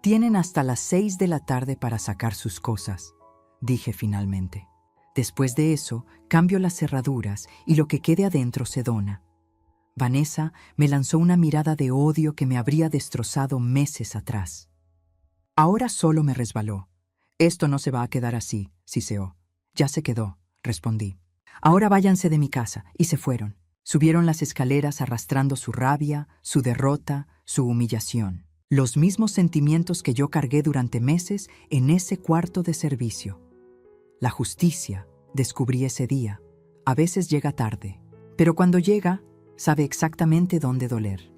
Tienen hasta las 6 de la tarde para sacar sus cosas, dije finalmente. Después de eso, cambio las cerraduras y lo que quede adentro se dona. Vanessa me lanzó una mirada de odio que me habría destrozado meses atrás. Ahora solo me resbaló. Esto no se va a quedar así, siseó. Ya se quedó, respondí. Ahora váyanse de mi casa, y se fueron. Subieron las escaleras arrastrando su rabia, su derrota, su humillación. Los mismos sentimientos que yo cargué durante meses en ese cuarto de servicio. La justicia, descubrí ese día, a veces llega tarde, pero cuando llega, sabe exactamente dónde doler.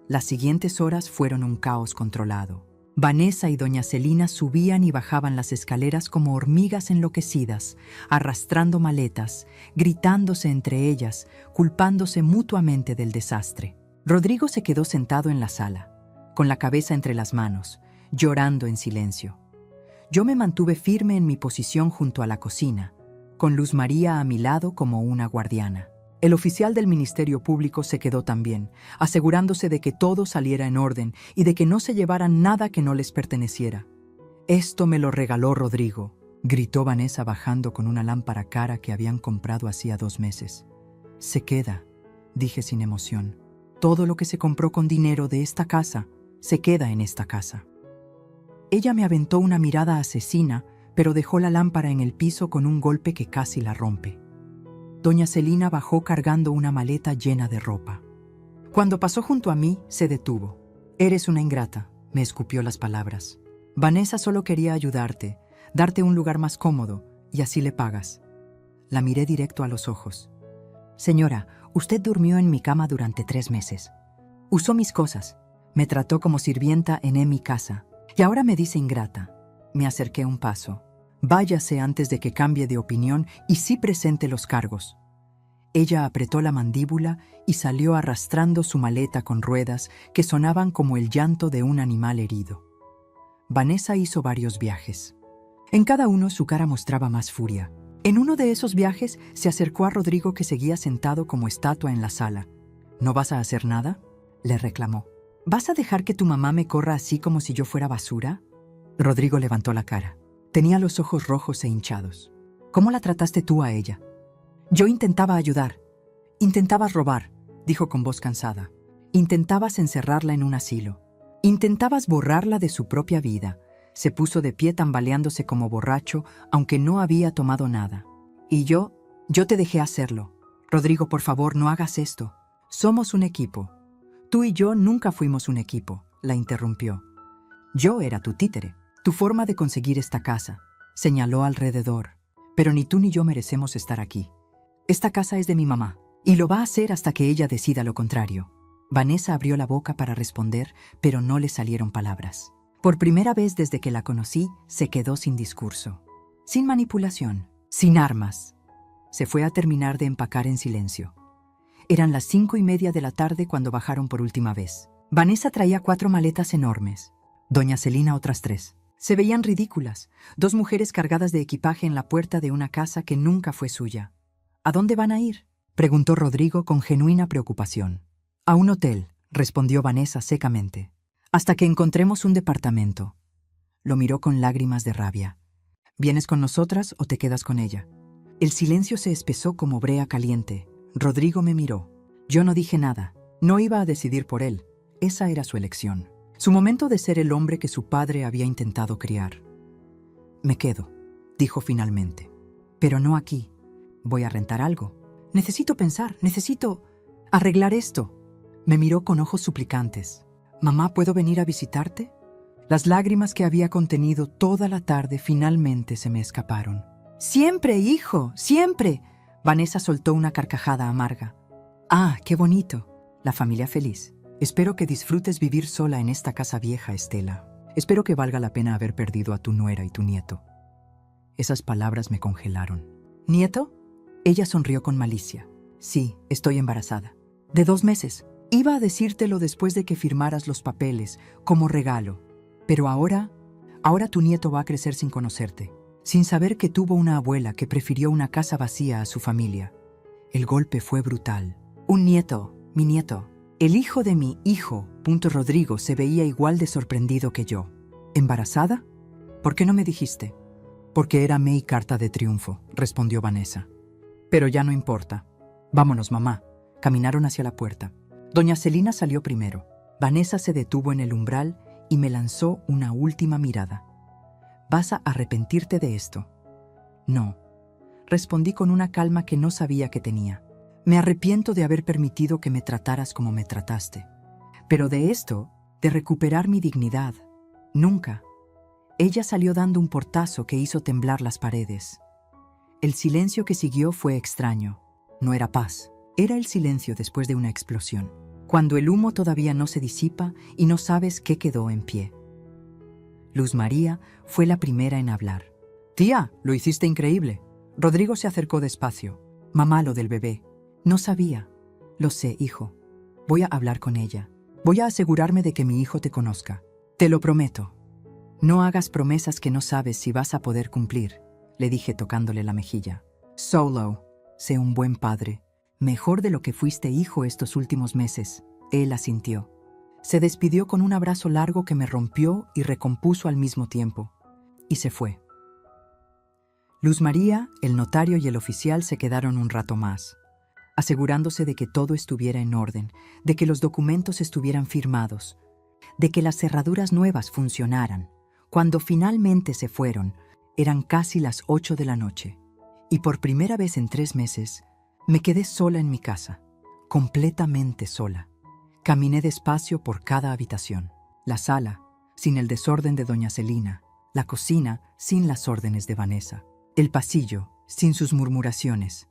Las siguientes horas fueron un caos controlado. Vanessa y doña Celina subían y bajaban las escaleras como hormigas enloquecidas, arrastrando maletas, gritándose entre ellas, culpándose mutuamente del desastre. Rodrigo se quedó sentado en la sala, con la cabeza entre las manos, llorando en silencio. Yo me mantuve firme en mi posición junto a la cocina, con Luz María a mi lado como una guardiana. El oficial del Ministerio Público se quedó también, asegurándose de que todo saliera en orden y de que no se llevaran nada que no les perteneciera. «Esto me lo regaló Rodrigo», gritó Vanessa bajando con una lámpara cara que habían comprado hacía 2 meses. «Se queda», dije sin emoción. «Todo lo que se compró con dinero de esta casa se queda en esta casa». Ella me aventó una mirada asesina, pero dejó la lámpara en el piso con un golpe que casi la rompe. Doña Celina bajó cargando una maleta llena de ropa. Cuando pasó junto a mí, se detuvo. «Eres una ingrata», me escupió las palabras. «Vanessa solo quería ayudarte, darte un lugar más cómodo, y así le pagas». La miré directo a los ojos. «Señora, usted durmió en mi cama durante 3 meses. Usó mis cosas, me trató como sirvienta en mi casa, y ahora me dice ingrata». Me acerqué un paso. «Váyase antes de que cambie de opinión y sí presente los cargos». Ella apretó la mandíbula y salió arrastrando su maleta con ruedas que sonaban como el llanto de un animal herido. Vanessa hizo varios viajes. En cada uno su cara mostraba más furia. En uno de esos viajes se acercó a Rodrigo, que seguía sentado como estatua en la sala. «¿No vas a hacer nada?», le reclamó. «¿Vas a dejar que tu mamá me corra así como si yo fuera basura?». Rodrigo levantó la cara. Tenía los ojos rojos e hinchados. «¿Cómo la trataste tú a ella?». «Yo intentaba ayudar». «Intentabas robar», dijo con voz cansada. «Intentabas encerrarla en un asilo. Intentabas borrarla de su propia vida». Se puso de pie tambaleándose como borracho, aunque no había tomado nada. «Y yo te dejé hacerlo». «Rodrigo, por favor, no hagas esto. Somos un equipo». «Tú y yo nunca fuimos un equipo», la interrumpió. «Yo era tu títere, tu forma de conseguir esta casa». Señaló alrededor. «Pero ni tú ni yo merecemos estar aquí. Esta casa es de mi mamá, y lo va a hacer hasta que ella decida lo contrario». Vanessa abrió la boca para responder, pero no le salieron palabras. Por primera vez desde que la conocí, se quedó sin discurso, sin manipulación, sin armas. Se fue a terminar de empacar en silencio. Eran las 5:30 de la tarde cuando bajaron por última vez. Vanessa traía 4 maletas enormes. Doña Celina otras 3. Se veían ridículas, 2 mujeres cargadas de equipaje en la puerta de una casa que nunca fue suya. «¿A dónde van a ir?», preguntó Rodrigo con genuina preocupación. «A un hotel», respondió Vanessa secamente. «Hasta que encontremos un departamento». Lo miró con lágrimas de rabia. «¿Vienes con nosotras o te quedas con ella?». El silencio se espesó como brea caliente. Rodrigo me miró. Yo no dije nada. No iba a decidir por él. Esa era su elección. Su momento de ser el hombre que su padre había intentado criar. «Me quedo», dijo finalmente. «Pero no aquí. Voy a rentar algo. Necesito pensar, necesito arreglar esto». Me miró con ojos suplicantes. «Mamá, ¿puedo venir a visitarte?». Las lágrimas que había contenido toda la tarde finalmente se me escaparon. «Siempre, hijo, siempre». Vanessa soltó una carcajada amarga. «Ah, qué bonito. La familia feliz. Espero que disfrutes vivir sola en esta casa vieja, Estela. Espero que valga la pena haber perdido a tu nuera y tu nieto». Esas palabras me congelaron. «¿Nieto?». Ella sonrió con malicia. «Sí, estoy embarazada. De 2 meses. Iba a decírtelo después de que firmaras los papeles, como regalo. Pero ahora tu nieto va a crecer sin conocerte, sin saber que tuvo una abuela que prefirió una casa vacía a su familia». El golpe fue brutal. «Un nieto, mi nieto. El hijo de mi hijo». Rodrigo se veía igual de sorprendido que yo. «¿Embarazada? ¿Por qué no me dijiste?». «Porque era mi carta de triunfo», respondió Vanessa. «Pero ya no importa. Vámonos, mamá». Caminaron hacia la puerta. Doña Celina salió primero. Vanessa se detuvo en el umbral y me lanzó una última mirada. «¿Vas a arrepentirte de esto?». «No», respondí con una calma que no sabía que tenía. «Me arrepiento de haber permitido que me trataras como me trataste. Pero de esto, de recuperar mi dignidad, nunca». Ella salió dando un portazo que hizo temblar las paredes. El silencio que siguió fue extraño. No era paz, era el silencio después de una explosión, cuando el humo todavía no se disipa y no sabes qué quedó en pie. Luz María fue la primera en hablar. «Tía, lo hiciste increíble». Rodrigo se acercó despacio. «Mamá, lo del bebé». «No sabía». «Lo sé, hijo. Voy a hablar con ella. Voy a asegurarme de que mi hijo te conozca. Te lo prometo». «No hagas promesas que no sabes si vas a poder cumplir», le dije tocándole la mejilla. «Solo, sé un buen padre. Mejor de lo que fuiste hijo estos últimos meses». Él asintió. Se despidió con un abrazo largo que me rompió y recompuso al mismo tiempo. Y se fue. Luz María, el notario y el oficial se quedaron un rato más, asegurándose de que todo estuviera en orden, de que los documentos estuvieran firmados, de que las cerraduras nuevas funcionaran. Cuando finalmente se fueron, Eran casi las 8 de la noche, y por primera vez en 3 meses me quedé sola en mi casa, completamente sola. Caminé despacio por cada habitación. La sala, sin el desorden de doña Celina. La cocina, sin las órdenes de Vanessa. El pasillo, sin sus murmuraciones.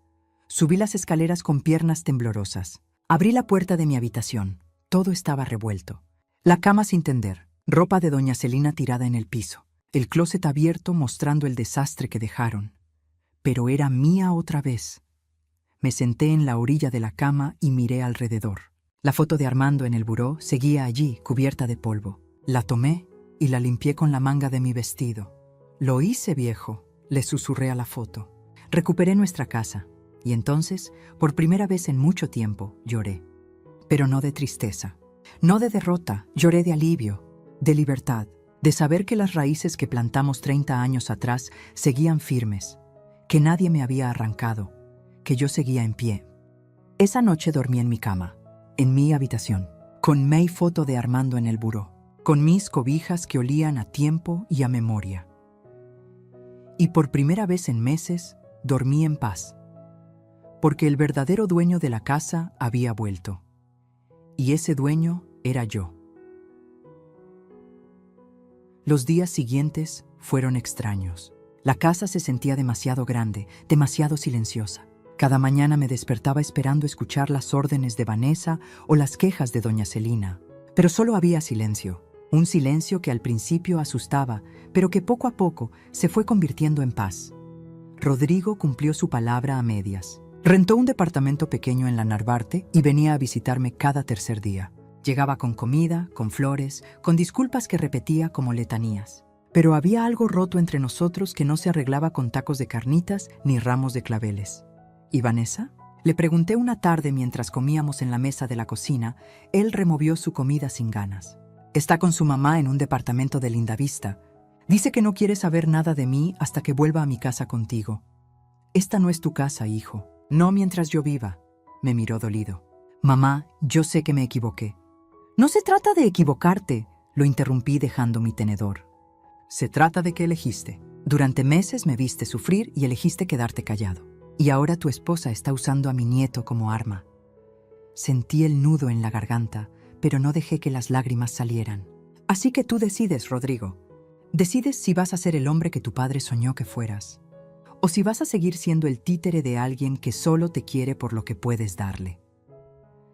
Subí las escaleras con piernas temblorosas. Abrí la puerta de mi habitación. Todo estaba revuelto. La cama sin tender, ropa de doña Celina tirada en el piso, el closet abierto mostrando el desastre que dejaron. Pero era mía otra vez. Me senté en la orilla de la cama y miré alrededor. La foto de Armando en el buró seguía allí, cubierta de polvo. La tomé y la limpié con la manga de mi vestido. «Lo hice, viejo», le susurré a la foto. Recuperé nuestra casa, y entonces, por primera vez en mucho tiempo, lloré. Pero no de tristeza, no de derrota, lloré de alivio, de libertad, de saber que las raíces que plantamos 30 años atrás seguían firmes, que nadie me había arrancado, que yo seguía en pie. Esa noche dormí en mi cama, en mi habitación, con mi foto de Armando en el buró, con mis cobijas que olían a tiempo y a memoria. Y por primera vez en meses, dormí en paz, porque el verdadero dueño de la casa había vuelto. Y ese dueño era yo. Los días siguientes fueron extraños. La casa se sentía demasiado grande, demasiado silenciosa. Cada mañana me despertaba esperando escuchar las órdenes de Vanessa o las quejas de doña Celina. Pero solo había silencio. Un silencio que al principio asustaba, pero que poco a poco se fue convirtiendo en paz. Rodrigo cumplió su palabra a medias. Rentó un departamento pequeño en la Narvarte y venía a visitarme cada tercer día. Llegaba con comida, con flores, con disculpas que repetía como letanías. Pero había algo roto entre nosotros que no se arreglaba con tacos de carnitas ni ramos de claveles. ¿Y Vanessa? Le pregunté una tarde mientras comíamos en la mesa de la cocina. Él removió su comida sin ganas. Está con su mamá en un departamento de Lindavista. Dice que no quiere saber nada de mí hasta que vuelva a mi casa contigo. Esta no es tu casa, hijo. No mientras yo viva. Me miró dolido. Mamá, yo sé que me equivoqué. No se trata de equivocarte, lo interrumpí dejando mi tenedor. Se trata de que elegiste. Durante meses me viste sufrir y elegiste quedarte callado. Y ahora tu esposa está usando a mi nieto como arma. Sentí el nudo en la garganta, pero no dejé que las lágrimas salieran. Así que tú decides, Rodrigo. Decides si vas a ser el hombre que tu padre soñó que fueras, o si vas a seguir siendo el títere de alguien que solo te quiere por lo que puedes darle.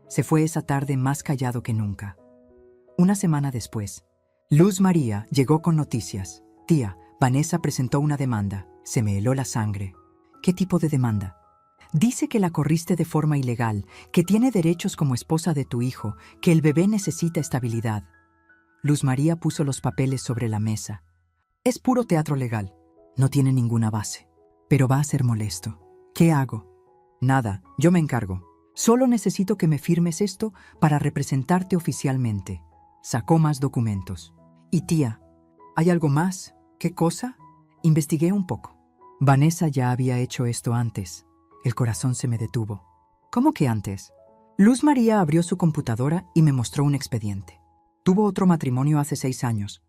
Se fue esa tarde más callado que nunca. Una semana después, Luz María llegó con noticias. Tía, Vanessa presentó una demanda. Se me heló la sangre. ¿Qué tipo de demanda? Dice que la corriste de forma ilegal, que tiene derechos como esposa de tu hijo, que el bebé necesita estabilidad. Luz María puso los papeles sobre la mesa. Es puro teatro legal. No tiene ninguna base. Pero va a ser molesto. ¿Qué hago? Nada, yo me encargo. Solo necesito que me firmes esto para representarte oficialmente. Sacó más documentos. Y tía, ¿hay algo más? ¿Qué cosa? Investigué un poco. Vanessa ya había hecho esto antes. El corazón se me detuvo. ¿Cómo que antes? Luz María abrió su computadora y me mostró un expediente. Tuvo otro matrimonio hace 6 años,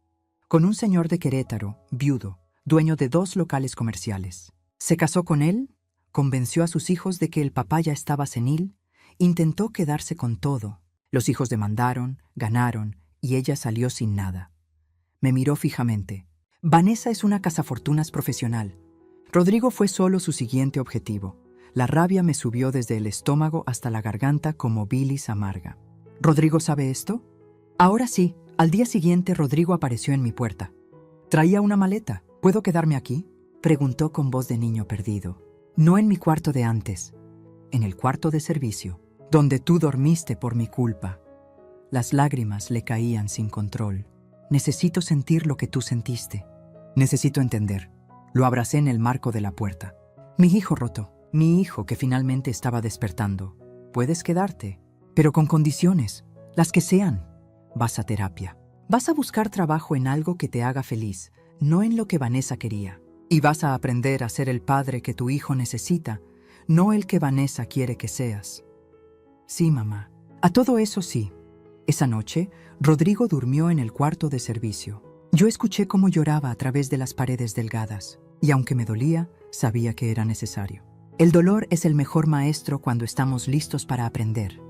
con un señor de Querétaro, viudo, dueño de 2 locales comerciales. Se casó con él, convenció a sus hijos de que el papá ya estaba senil, intentó quedarse con todo. Los hijos demandaron, ganaron, y ella salió sin nada. Me miró fijamente. Vanessa es una cazafortunas profesional. Rodrigo fue solo su siguiente objetivo. La rabia me subió desde el estómago hasta la garganta como bilis amarga. ¿Rodrigo sabe esto? Ahora sí. Al día siguiente Rodrigo apareció en mi puerta. Traía una maleta. ¿Puedo quedarme aquí?, preguntó con voz de niño perdido. No en mi cuarto de antes. En el cuarto de servicio, donde tú dormiste por mi culpa. Las lágrimas le caían sin control. Necesito sentir lo que tú sentiste. Necesito entender. Lo abracé en el marco de la puerta. Mi hijo roto. Mi hijo que finalmente estaba despertando. Puedes quedarte, pero con condiciones, las que sean. Vas a terapia. Vas a buscar trabajo en algo que te haga feliz, no en lo que Vanessa quería. Y vas a aprender a ser el padre que tu hijo necesita, no el que Vanessa quiere que seas. Sí, mamá. A todo eso sí. Esa noche, Rodrigo durmió en el cuarto de servicio. Yo escuché cómo lloraba a través de las paredes delgadas. Y aunque me dolía, sabía que era necesario. El dolor es el mejor maestro cuando estamos listos para aprender.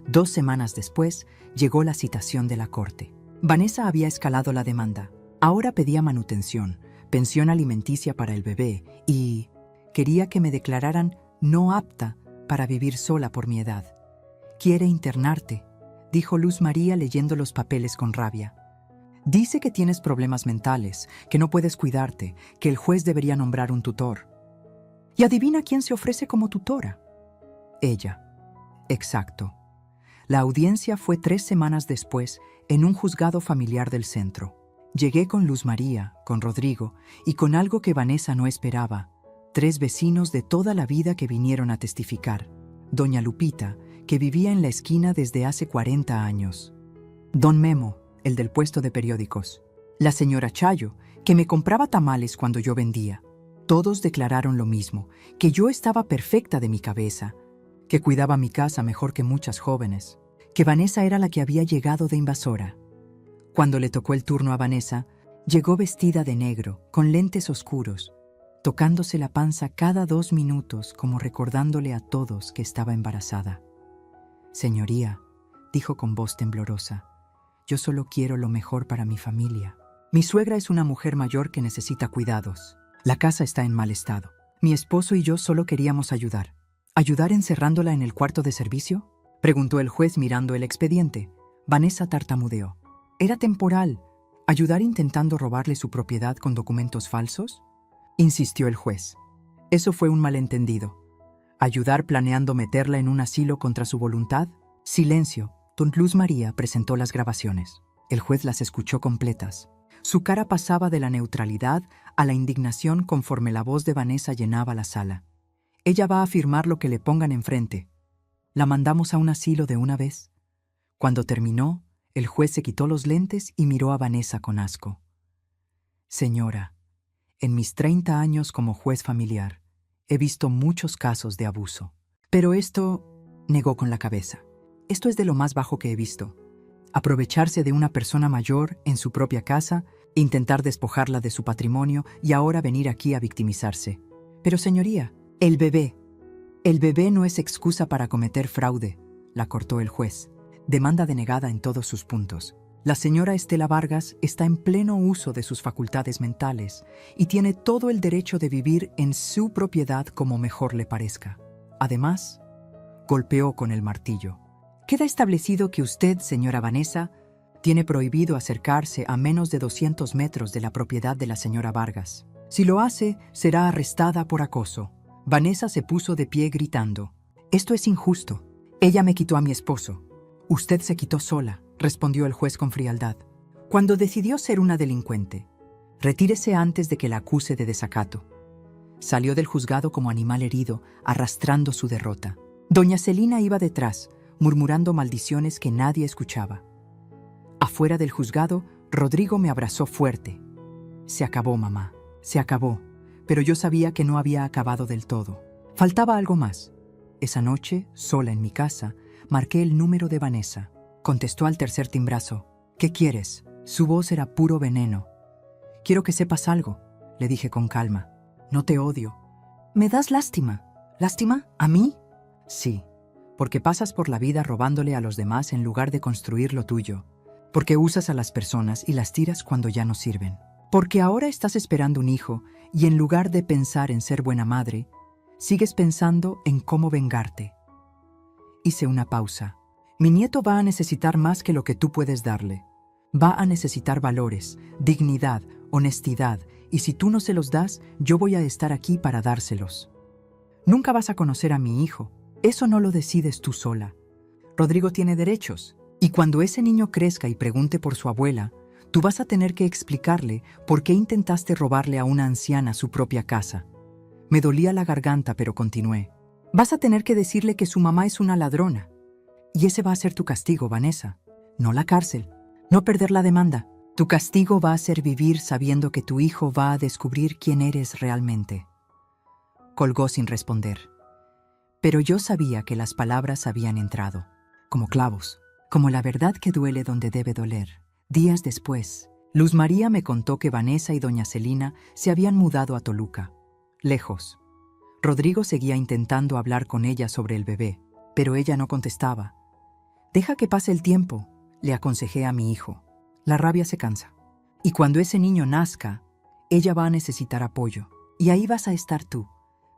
2 semanas después, llegó la citación de la corte. Vanessa había escalado la demanda. Ahora pedía manutención, pensión alimenticia para el bebé y quería que me declararan no apta para vivir sola por mi edad. «Quiere internarte», dijo Luz María leyendo los papeles con rabia. «Dice que tienes problemas mentales, que no puedes cuidarte, que el juez debería nombrar un tutor». ¿Y adivina quién se ofrece como tutora? Ella. Exacto. La audiencia fue 3 semanas después en un juzgado familiar del centro. Llegué con Luz María, con Rodrigo y con algo que Vanessa no esperaba. 3 vecinos de toda la vida que vinieron a testificar. Doña Lupita, que vivía en la esquina desde hace 40 años. Don Memo, el del puesto de periódicos. La señora Chayo, que me compraba tamales cuando yo vendía. Todos declararon lo mismo, que yo estaba perfecta de mi cabeza, que cuidaba mi casa mejor que muchas jóvenes, que Vanessa era la que había llegado de invasora. Cuando le tocó el turno a Vanessa, llegó vestida de negro, con lentes oscuros, tocándose la panza cada 2 minutos como recordándole a todos que estaba embarazada. «Señoría», dijo con voz temblorosa, «yo solo quiero lo mejor para mi familia. Mi suegra es una mujer mayor que necesita cuidados. La casa está en mal estado. Mi esposo y yo solo queríamos ayudar». «¿Ayudar encerrándola en el cuarto de servicio?», preguntó el juez mirando el expediente. Vanessa tartamudeó. «Era temporal. ¿Ayudar intentando robarle su propiedad con documentos falsos?», insistió el juez. «Eso fue un malentendido. ¿Ayudar planeando meterla en un asilo contra su voluntad?». Silencio. Don Luz María presentó las grabaciones. El juez las escuchó completas. Su cara pasaba de la neutralidad a la indignación conforme la voz de Vanessa llenaba la sala. «Ella va a firmar lo que le pongan enfrente. La mandamos a un asilo de una vez». Cuando terminó, el juez se quitó los lentes y miró a Vanessa con asco. «Señora, en mis 30 años como juez familiar, he visto muchos casos de abuso. Pero esto», negó con la cabeza, «esto es de lo más bajo que he visto. Aprovecharse de una persona mayor en su propia casa, intentar despojarla de su patrimonio y ahora venir aquí a victimizarse. Pero señoría, el bebé no es excusa para cometer fraude», la cortó el juez. «Demanda denegada en todos sus puntos. La señora Estela Vargas está en pleno uso de sus facultades mentales y tiene todo el derecho de vivir en su propiedad como mejor le parezca. Además», golpeó con el martillo, «queda establecido que usted, señora Vanessa, tiene prohibido acercarse a menos de 200 metros de la propiedad de la señora Vargas. Si lo hace, será arrestada por acoso». Vanessa se puso de pie gritando. «Esto es injusto. Ella me quitó a mi esposo». «Usted se quitó sola», respondió el juez con frialdad, «cuando decidió ser una delincuente. Retírese antes de que la acuse de desacato». Salió del juzgado como animal herido, arrastrando su derrota. Doña Celina iba detrás, murmurando maldiciones que nadie escuchaba. Afuera del juzgado, Rodrigo me abrazó fuerte. «Se acabó, mamá, se acabó», pero yo sabía que no había acabado del todo. Faltaba algo más. Esa noche, sola en mi casa, marqué el número de Vanessa. Contestó al tercer timbrazo. «¿Qué quieres?». Su voz era puro veneno. «Quiero que sepas algo», le dije con calma. «No te odio». «¿Me das lástima?». «¿Lástima? ¿A mí?». «Sí, porque pasas por la vida robándole a los demás en lugar de construir lo tuyo. Porque usas a las personas y las tiras cuando ya no sirven. Porque ahora estás esperando un hijo y en lugar de pensar en ser buena madre, sigues pensando en cómo vengarte». Hice una pausa. «Mi nieto va a necesitar más que lo que tú puedes darle. Va a necesitar valores, dignidad, honestidad, y si tú no se los das, yo voy a estar aquí para dárselos. Nunca vas a conocer a mi hijo. Eso no lo decides tú sola. Rodrigo tiene derechos, y cuando ese niño crezca y pregunte por su abuela, tú vas a tener que explicarle por qué intentaste robarle a una anciana su propia casa». Me dolía la garganta, pero continué. «Vas a tener que decirle que su mamá es una ladrona. Y ese va a ser tu castigo, Vanessa. No la cárcel, no perder la demanda. Tu castigo va a ser vivir sabiendo que tu hijo va a descubrir quién eres realmente». Colgó sin responder. Pero yo sabía que las palabras habían entrado, como clavos, como la verdad que duele donde debe doler. Días después, Luz María me contó que Vanessa y doña Celina se habían mudado a Toluca, lejos. Rodrigo seguía intentando hablar con ella sobre el bebé, pero ella no contestaba. «Deja que pase el tiempo», le aconsejé a mi hijo. «La rabia se cansa. Y cuando ese niño nazca, ella va a necesitar apoyo. Y ahí vas a estar tú,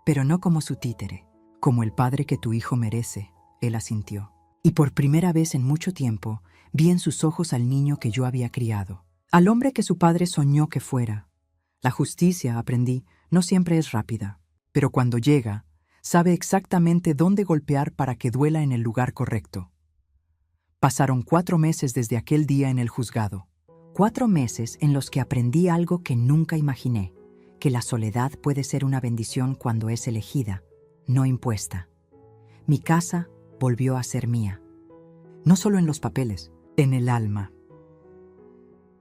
pero no como su títere, como el padre que tu hijo merece», él asintió. Y por primera vez en mucho tiempo, vi en sus ojos al niño que yo había criado, al hombre que su padre soñó que fuera. La justicia, aprendí, no siempre es rápida, pero cuando llega, sabe exactamente dónde golpear para que duela en el lugar correcto. Pasaron 4 meses desde aquel día en el juzgado. 4 meses en los que aprendí algo que nunca imaginé, que la soledad puede ser una bendición cuando es elegida, no impuesta. Mi casa volvió a ser mía. No solo en los papeles, en el alma.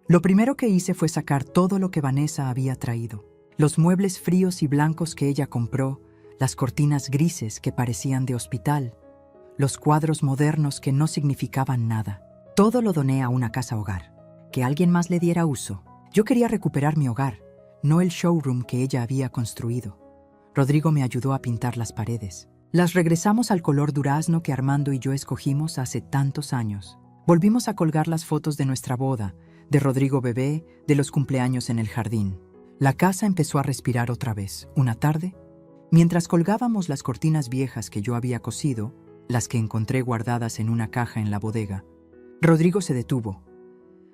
Lo primero que hice fue sacar todo lo que Vanessa había traído. Los muebles fríos y blancos que ella compró, las cortinas grises que parecían de hospital, los cuadros modernos que no significaban nada. Todo lo doné a una casa hogar, que alguien más le diera uso. Yo quería recuperar mi hogar, no el showroom que ella había construido. Rodrigo me ayudó a pintar las paredes. Las regresamos al color durazno que Armando y yo escogimos hace tantos años. Volvimos a colgar las fotos de nuestra boda, de Rodrigo bebé, de los cumpleaños en el jardín. La casa empezó a respirar otra vez. Una tarde, mientras colgábamos las cortinas viejas que yo había cosido, las que encontré guardadas en una caja en la bodega, Rodrigo se detuvo.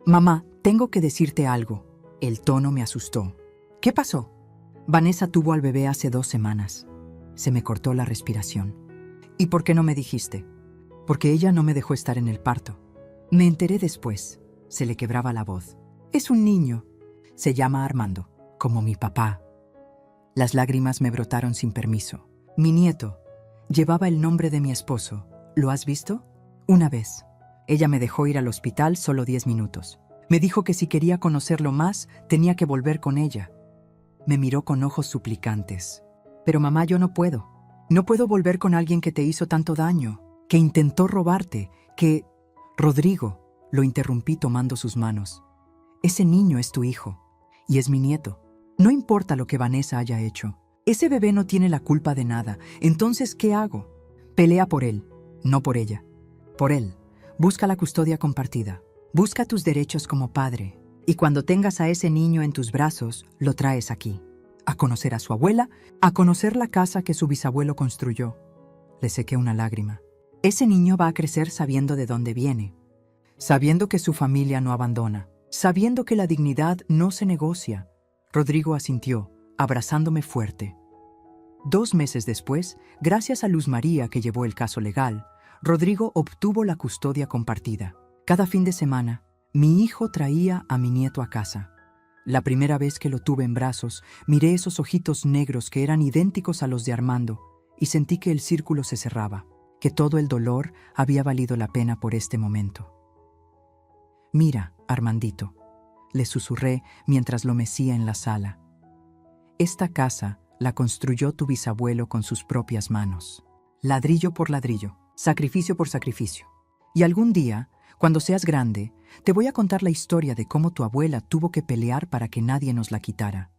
«Mamá, tengo que decirte algo». El tono me asustó. «¿Qué pasó?» «Vanessa tuvo al bebé hace 2 semanas». Se me cortó la respiración. «¿Y por qué no me dijiste?» «Porque ella no me dejó estar en el parto». «Me enteré después». Se le quebraba la voz. «Es un niño. Se llama Armando, como mi papá». Las lágrimas me brotaron sin permiso. «Mi nieto. Llevaba el nombre de mi esposo. ¿Lo has visto?» «Una vez. Ella me dejó ir al hospital solo 10 minutos. Me dijo que si quería conocerlo más, tenía que volver con ella». Me miró con ojos suplicantes. «Pero mamá, yo no puedo. No puedo volver con alguien que te hizo tanto daño, que intentó robarte, que...» «Rodrigo», lo interrumpí tomando sus manos. «Ese niño es tu hijo, y es mi nieto. No importa lo que Vanessa haya hecho. Ese bebé no tiene la culpa de nada. Entonces, ¿qué hago? Pelea por él, no por ella. Por él. Busca la custodia compartida. Busca tus derechos como padre. Y cuando tengas a ese niño en tus brazos, lo traes aquí. A conocer a su abuela, a conocer la casa que su bisabuelo construyó». Le sequé una lágrima. «Ese niño va a crecer sabiendo de dónde viene, sabiendo que su familia no abandona, sabiendo que la dignidad no se negocia». Rodrigo asintió, abrazándome fuerte. 2 meses después, gracias a Luz María que llevó el caso legal, Rodrigo obtuvo la custodia compartida. Cada fin de semana, mi hijo traía a mi nieto a casa. La primera vez que lo tuve en brazos, miré esos ojitos negros que eran idénticos a los de Armando y sentí que el círculo se cerraba, que todo el dolor había valido la pena por este momento. «Mira, Armandito», le susurré mientras lo mecía en la sala. «Esta casa la construyó tu bisabuelo con sus propias manos, ladrillo por ladrillo, sacrificio por sacrificio. Y algún día, cuando seas grande, te voy a contar la historia de cómo tu abuela tuvo que pelear para que nadie nos la quitara».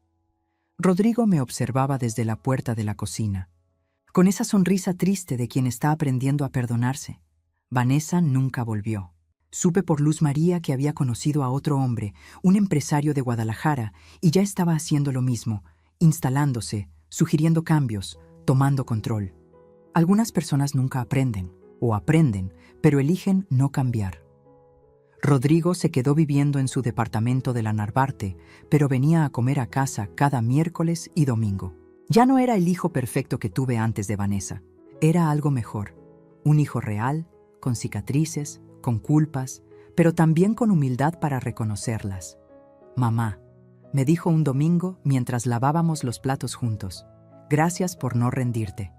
Rodrigo me observaba desde la puerta de la cocina, con esa sonrisa triste de quien está aprendiendo a perdonarse. Vanessa nunca volvió. Supe por Luz María que había conocido a otro hombre, un empresario de Guadalajara, y ya estaba haciendo lo mismo, instalándose, sugiriendo cambios, tomando control. Algunas personas nunca aprenden, o aprenden, pero eligen no cambiar. Rodrigo se quedó viviendo en su departamento de la Narvarte, pero venía a comer a casa cada miércoles y domingo. Ya no era el hijo perfecto que tuve antes de Vanessa. Era algo mejor. Un hijo real, con cicatrices, con culpas, pero también con humildad para reconocerlas. «Mamá», me dijo un domingo mientras lavábamos los platos juntos, «gracias por no rendirte.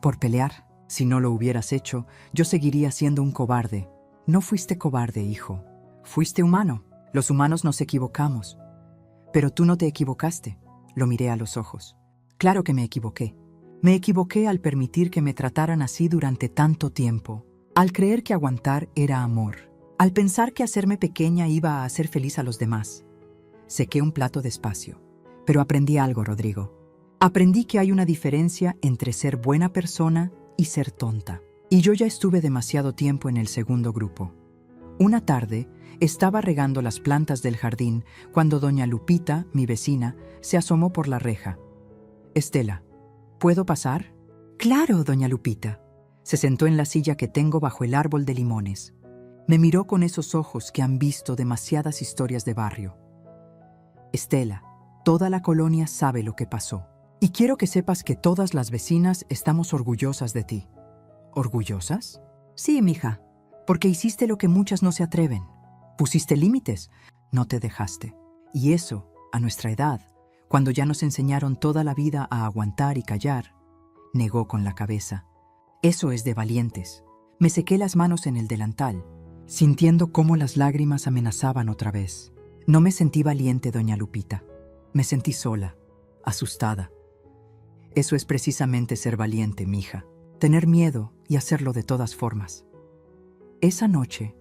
Por pelear. Si no lo hubieras hecho, yo seguiría siendo un cobarde». «No fuiste cobarde, hijo. Fuiste humano. Los humanos nos equivocamos». «Pero tú no te equivocaste». Lo miré a los ojos. «Claro que me equivoqué. Me equivoqué al permitir que me trataran así durante tanto tiempo. Al creer que aguantar era amor, Al pensar que hacerme pequeña iba a hacer feliz a los demás, sequé un plato despacio. Pero aprendí algo, Rodrigo. Aprendí que hay una diferencia entre ser buena persona y ser tonta. Y yo ya estuve demasiado tiempo en el segundo grupo. Una tarde, estaba regando las plantas del jardín cuando doña Lupita, mi vecina, se asomó por la reja. «Estela, ¿puedo pasar?» «Claro, doña Lupita». Se sentó en la silla que tengo bajo el árbol de limones. Me miró con esos ojos que han visto demasiadas historias de barrio. «Estela, toda la colonia sabe lo que pasó. Y quiero que sepas que todas las vecinas estamos orgullosas de ti». ¿Orgullosas? Sí, mija, porque hiciste lo que muchas no se atreven. Pusiste límites, no te dejaste. Y eso, a nuestra edad, cuando ya nos enseñaron toda la vida a aguantar y callar, negó con la cabeza. Eso es de valientes. Me sequé las manos en el delantal, sintiendo cómo las lágrimas amenazaban otra vez. No me sentí valiente, doña Lupita. Me sentí sola, asustada. Eso es precisamente ser valiente, mija. Tener miedo y hacerlo de todas formas. Esa noche,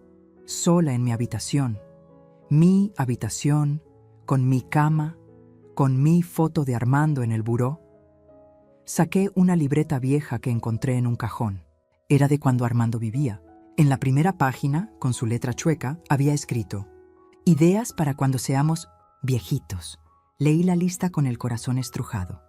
sola en mi habitación, con mi cama, con mi foto de Armando en el buró, saqué una libreta vieja que encontré en un cajón. Era de cuando Armando vivía. En la primera página, con su letra chueca, había escrito: «Ideas para cuando seamos viejitos». Leí la lista con el corazón estrujado.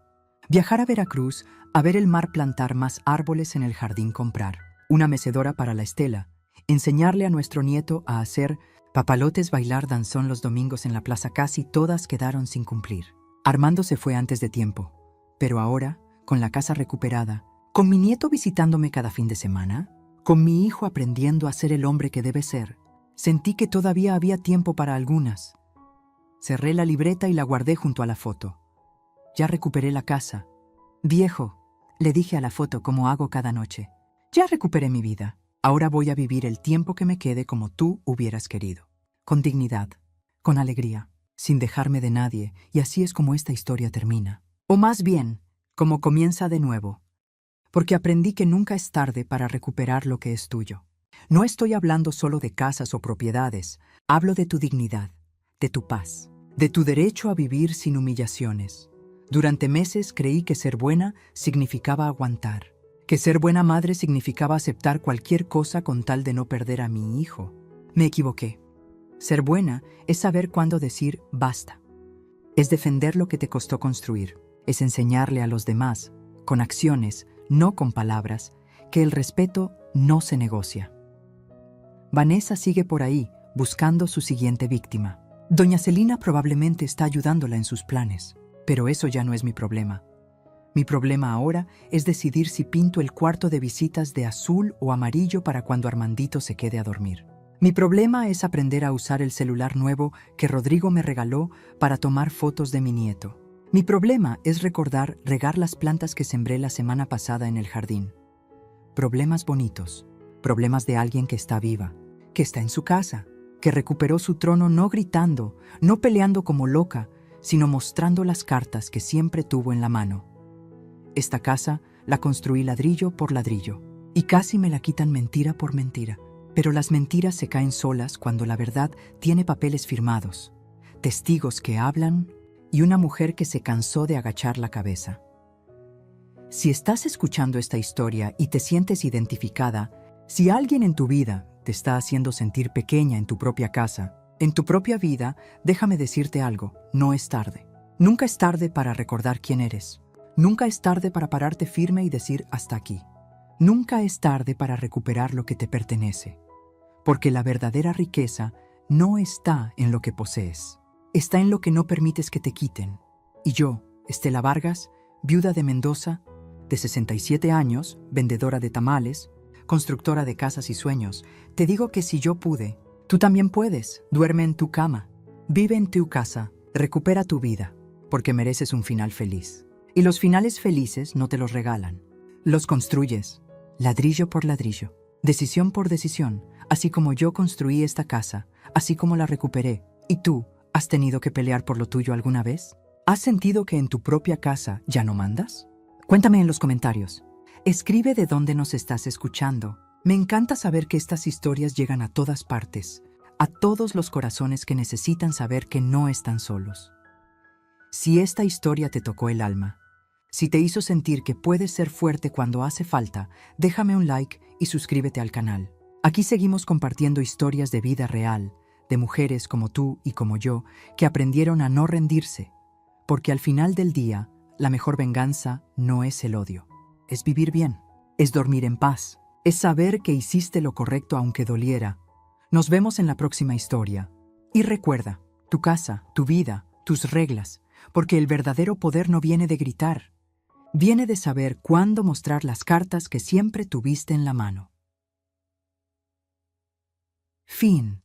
Viajar a Veracruz, a ver el mar, plantar más árboles en el jardín, comprar una mecedora para la Estela, enseñarle a nuestro nieto a hacer papalotes, bailar danzón los domingos en la plaza. Casi todas quedaron sin cumplir. Armando se fue antes de tiempo, pero ahora, con la casa recuperada, con mi nieto visitándome cada fin de semana, con mi hijo aprendiendo a ser el hombre que debe ser, sentí que todavía había tiempo para algunas. Cerré la libreta y la guardé junto a la foto. Ya recuperé la casa. «Viejo», le dije a la foto como hago cada noche, «ya recuperé mi vida. Ahora voy a vivir el tiempo que me quede como tú hubieras querido. Con dignidad, con alegría, sin dejarme de nadie, y así es como esta historia termina. O más bien, como comienza de nuevo. Porque aprendí que nunca es tarde para recuperar lo que es tuyo. No estoy hablando solo de casas o propiedades, hablo de tu dignidad, de tu paz, de tu derecho a vivir sin humillaciones. Durante meses creí que ser buena significaba aguantar, que ser buena madre significaba aceptar cualquier cosa con tal de no perder a mi hijo. Me equivoqué. Ser buena es saber cuándo decir basta. Es defender lo que te costó construir. Es enseñarle a los demás, con acciones, no con palabras, que el respeto no se negocia. Vanessa sigue por ahí, buscando su siguiente víctima. Doña Celina probablemente está ayudándola en sus planes. Pero eso ya no es mi problema. Mi problema ahora es decidir si pinto el cuarto de visitas de azul o amarillo para cuando Armandito se quede a dormir. Mi problema es aprender a usar el celular nuevo que Rodrigo me regaló para tomar fotos de mi nieto. Mi problema es recordar regar las plantas que sembré la semana pasada en el jardín. Problemas bonitos, problemas de alguien que está viva, que está en su casa, que recuperó su trono no gritando, no peleando como loca, sino mostrando las cartas que siempre tuvo en la mano. Esta casa la construí ladrillo por ladrillo, y casi me la quitan mentira por mentira. Pero las mentiras se caen solas cuando la verdad tiene papeles firmados, testigos que hablan y una mujer que se cansó de agachar la cabeza. Si estás escuchando esta historia y te sientes identificada, si alguien en tu vida te está haciendo sentir pequeña en tu propia casa, en tu propia vida, déjame decirte algo, no es tarde. Nunca es tarde para recordar quién eres. Nunca es tarde para pararte firme y decir hasta aquí. Nunca es tarde para recuperar lo que te pertenece. Porque la verdadera riqueza no está en lo que posees. Está en lo que no permites que te quiten. Y yo, Estela Vargas, viuda de Mendoza, de 67 años, vendedora de tamales, constructora de casas y sueños, te digo que si yo pude, tú también puedes. Duerme en tu cama, vive en tu casa, recupera tu vida, porque mereces un final feliz. Y los finales felices no te los regalan. Los construyes, ladrillo por ladrillo, decisión por decisión, así como yo construí esta casa, así como la recuperé. ¿Y tú, has tenido que pelear por lo tuyo alguna vez? ¿Has sentido que en tu propia casa ya no mandas? Cuéntame en los comentarios. Escribe de dónde nos estás escuchando. Me encanta saber que estas historias llegan a todas partes, a todos los corazones que necesitan saber que no están solos. Si esta historia te tocó el alma, si te hizo sentir que puedes ser fuerte cuando hace falta, déjame un like y suscríbete al canal. Aquí seguimos compartiendo historias de vida real, de mujeres como tú y como yo, que aprendieron a no rendirse, porque al final del día, la mejor venganza no es el odio, es vivir bien, es dormir en paz, es saber que hiciste lo correcto aunque doliera. Nos vemos en la próxima historia. Y recuerda, tu casa, tu vida, tus reglas, porque el verdadero poder no viene de gritar, viene de saber cuándo mostrar las cartas que siempre tuviste en la mano. Fin.